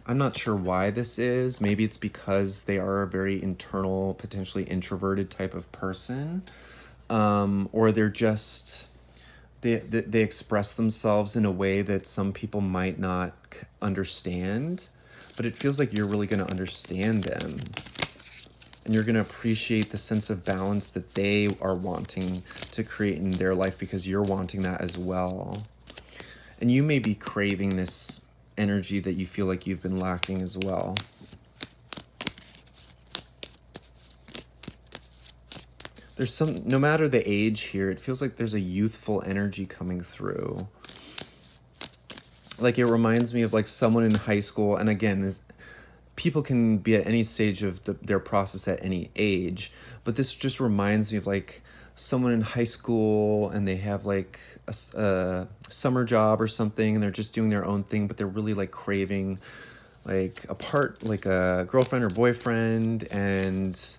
I'm not sure why this is. Maybe it's because they are a very internal, potentially introverted type of person. Or they're just, they express themselves in a way that some people might not understand. But it feels like you're really going to understand them. And you're going to appreciate the sense of balance that they are wanting to create in their life, because you're wanting that as well. And you may be craving this energy that you feel like you've been lacking as well. There's some, no matter the age here, it feels like there's a youthful energy coming through. Like it reminds me of like someone in high school. And again, this, people can be at any stage of their process at any age, but this just reminds me of like someone in high school, and they have like a summer job or something, and they're just doing their own thing, but they're really like craving like like a girlfriend or boyfriend, and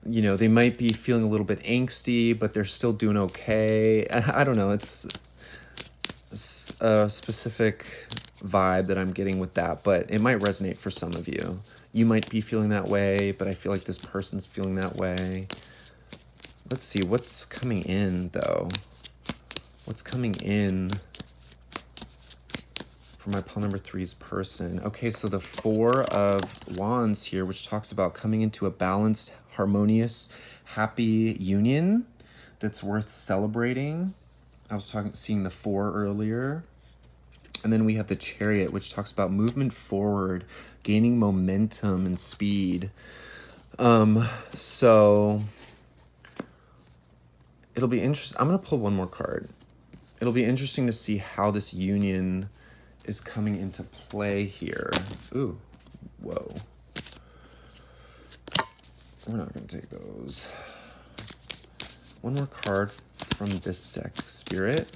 you know, they might be feeling a little bit angsty, but they're still doing okay. I don't know, it's a specific vibe that I'm getting with that, but it might resonate for some of you. You might be feeling that way, but I feel like this person's feeling that way. Let's see, what's coming in, though? What's coming in for my pile number 3's person? Okay, so the Four of Wands here, which talks about coming into a balanced, harmonious, happy union that's worth celebrating. I was seeing the 4 earlier. And then we have the Chariot, which talks about movement forward, gaining momentum and speed. So it'll be interesting. I'm going to pull one more card. It'll be interesting to see how this union is coming into play here. Ooh, whoa. We're not going to take those. One more card from this deck, Spirit.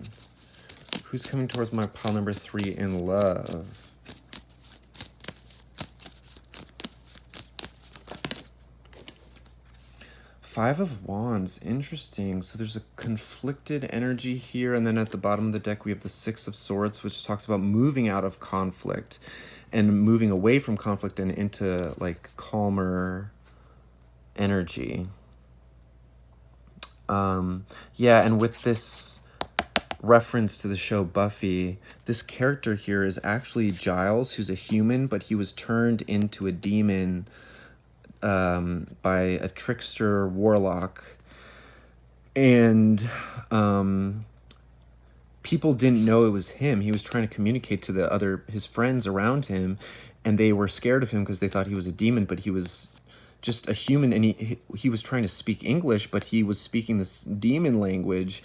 Who's coming towards my pile number 3 in love? Five of Wands, interesting. So there's a conflicted energy here, and then at the bottom of the deck we have the Six of Swords, which talks about moving out of conflict and moving away from conflict and into like calmer energy. Yeah, and with this reference to the show Buffy, this character here is actually Giles, who's a human, but he was turned into a demon by a trickster warlock. And people didn't know it was him. He was trying to communicate to his friends around him, and they were scared of him because they thought he was a demon, but he was just a human, and he was trying to speak English, but he was speaking this demon language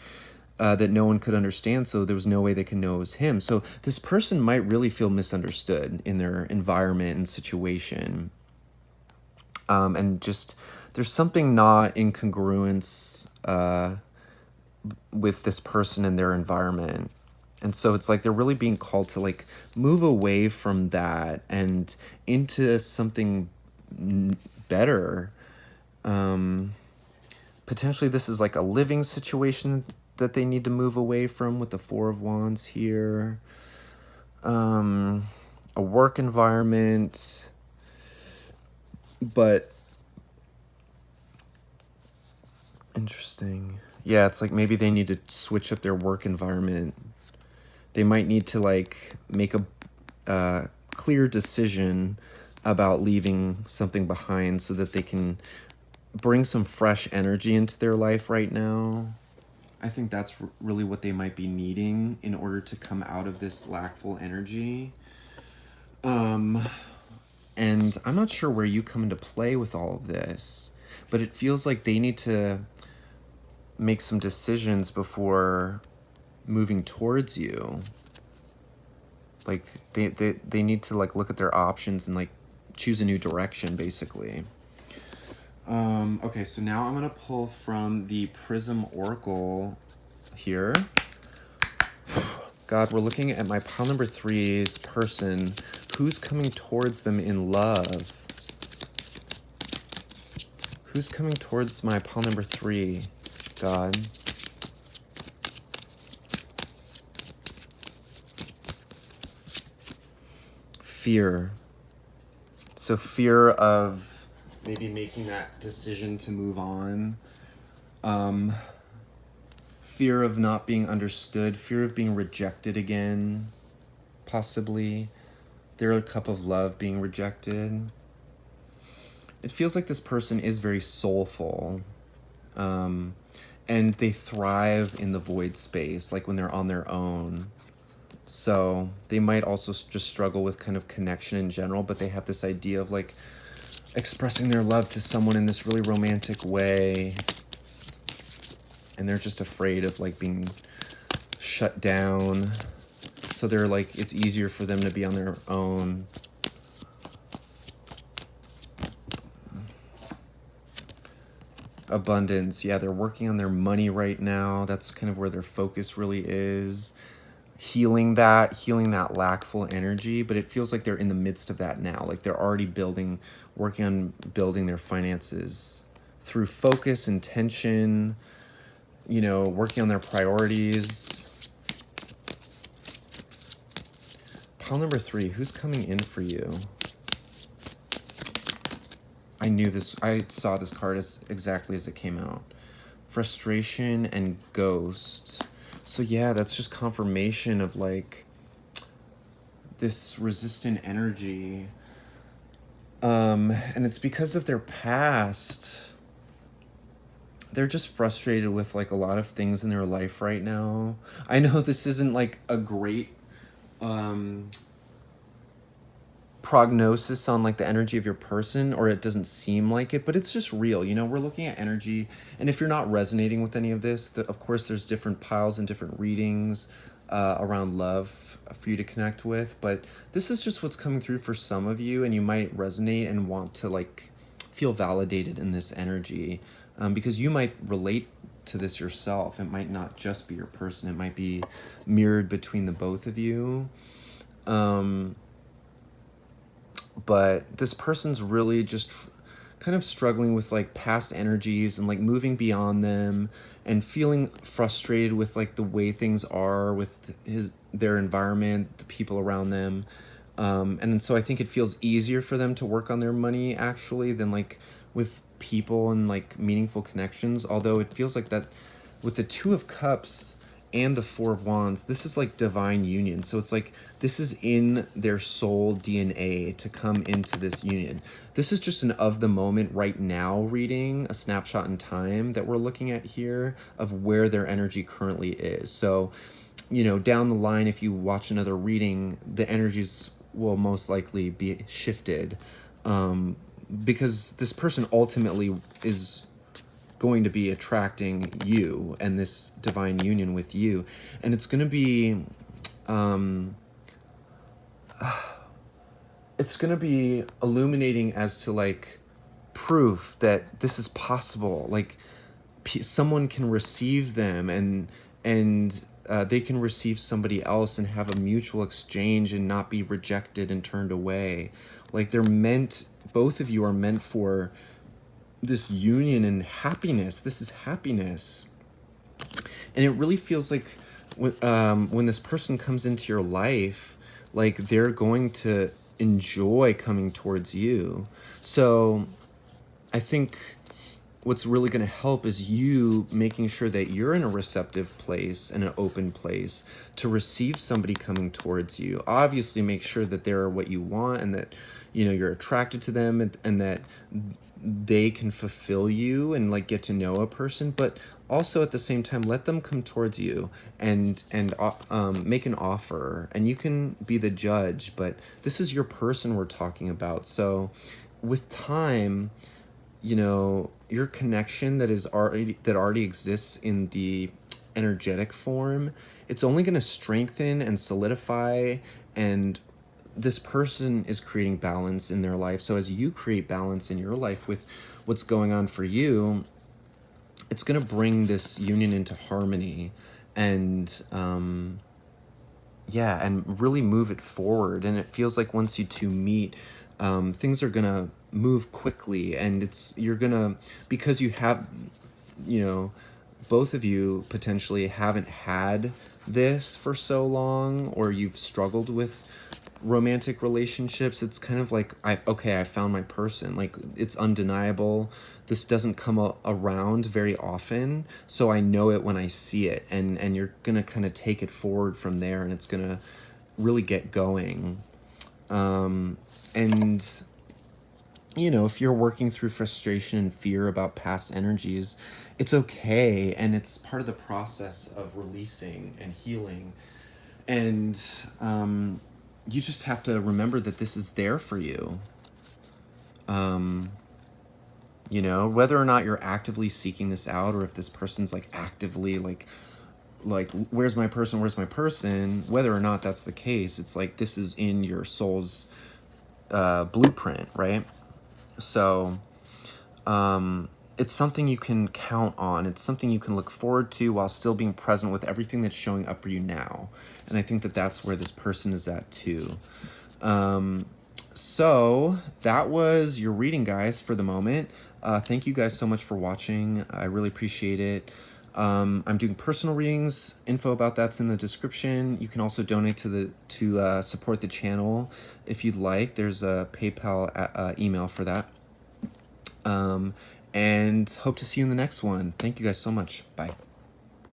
that no one could understand, so there was no way they could know it was him. So this person might really feel misunderstood in their environment and situation. And just, there's something not in congruence with this person and their environment. And so it's like they're really being called to like move away from that and into something better. Potentially this is like a living situation that they need to move away from with the Four of Wands here. A work environment. But interesting. Yeah, it's like maybe they need to switch up their work environment. They might need to like make a clear decision about leaving something behind so that they can bring some fresh energy into their life right now. I think that's really what they might be needing in order to come out of this lackful energy. And I'm not sure where you come into play with all of this, but it feels like they need to make some decisions before moving towards you. Like they need to like look at their options and like choose a new direction, basically. Okay, so now I'm gonna pull from the Prism Oracle here. God, we're looking at my pile number 3's person. Who's coming towards them in love? Who's coming towards my pile number 3, God? Fear. So fear of maybe making that decision to move on. Fear of not being understood. Fear of being rejected again, possibly. Their cup of love being rejected. It feels like this person is very soulful. And they thrive in the void space, like when they're on their own. So they might also just struggle with kind of connection in general, but they have this idea of like expressing their love to someone in this really romantic way. And they're just afraid of like being shut down. So they're like, it's easier for them to be on their own. Abundance. Yeah, they're working on their money right now. That's kind of where their focus really is. Healing that lackful energy, but it feels like they're in the midst of that now. Like they're already working on building their finances through focus, intention, working on their priorities. Pile number 3, who's coming in for you? I knew this. I saw this card exactly as it came out. Frustration and ghost. So yeah, that's just confirmation of like this resistant energy. And it's because of their past. They're just frustrated with like a lot of things in their life right now. I know this isn't like a great prognosis on like the energy of your person, or it doesn't seem like it, but it's just real. We're looking at energy, and if you're not resonating with any of this, of course there's different piles and different readings around love for you to connect with, but this is just what's coming through for some of you, and you might resonate and want to like feel validated in this energy, because you might relate to this yourself. It might not just be your person, it might be mirrored between the both of you. But this person's really just kind of struggling with like past energies and like moving beyond them and feeling frustrated with like the way things are with their environment, the people around them. And so I think it feels easier for them to work on their money actually than like with people and like meaningful connections. Although it feels like that with the 2 of Cups and the 4 of Wands, this is like divine union. So it's like this is in their soul DNA to come into this union. This is just an of the moment right now reading, a snapshot in time that we're looking at here of where their energy currently is. So down the line, if you watch another reading, the energies will most likely be shifted, because this person ultimately is going to be attracting you and this divine union with you. And it's going to be illuminating as to like proof that this is possible. Like someone can receive them, and they can receive somebody else and have a mutual exchange and not be rejected and turned away. Like both of you are meant for this union and happiness. This is happiness. And it really feels like when this person comes into your life, like they're going to enjoy coming towards you. So I think what's really going to help is you making sure that you're in a receptive place and an open place to receive somebody coming towards you. Obviously, make sure that they're what you want, and that you're attracted to them, and that they can fulfill you and like get to know a person. But also at the same time, let them come towards you and make an offer, and you can be the judge. But this is your person we're talking about. So with time, your connection that already exists in the energetic form, it's only going to strengthen and solidify. And this person is creating balance in their life. So as you create balance in your life with what's going on for you, it's going to bring this union into harmony, and and really move it forward. And it feels like once you two meet, things are going to move quickly, and because you have, both of you potentially haven't had this for so long, or you've struggled with romantic relationships. It's kind of like, I found my person. Like, it's undeniable. This doesn't come around very often, so I know it when I see it, and you're gonna kind of take it forward from there, and it's gonna really get going. And if you're working through frustration and fear about past energies, it's okay, and it's part of the process of releasing and healing. And you just have to remember that this is there for you. Whether or not you're actively seeking this out, or if this person's like actively like where's my person, whether or not that's the case, it's like this is in your soul's blueprint, right? So it's something you can count on. It's something you can look forward to while still being present with everything that's showing up for you now. And I think that that's where this person is at too. So that was your reading, guys, for the moment. Thank you guys so much for watching. I really appreciate it. I'm doing personal readings. Info about that's in the description. You can also donate to support the channel if you'd like. There's a PayPal email for that. And hope to see you in the next one. Thank you guys so much. Bye.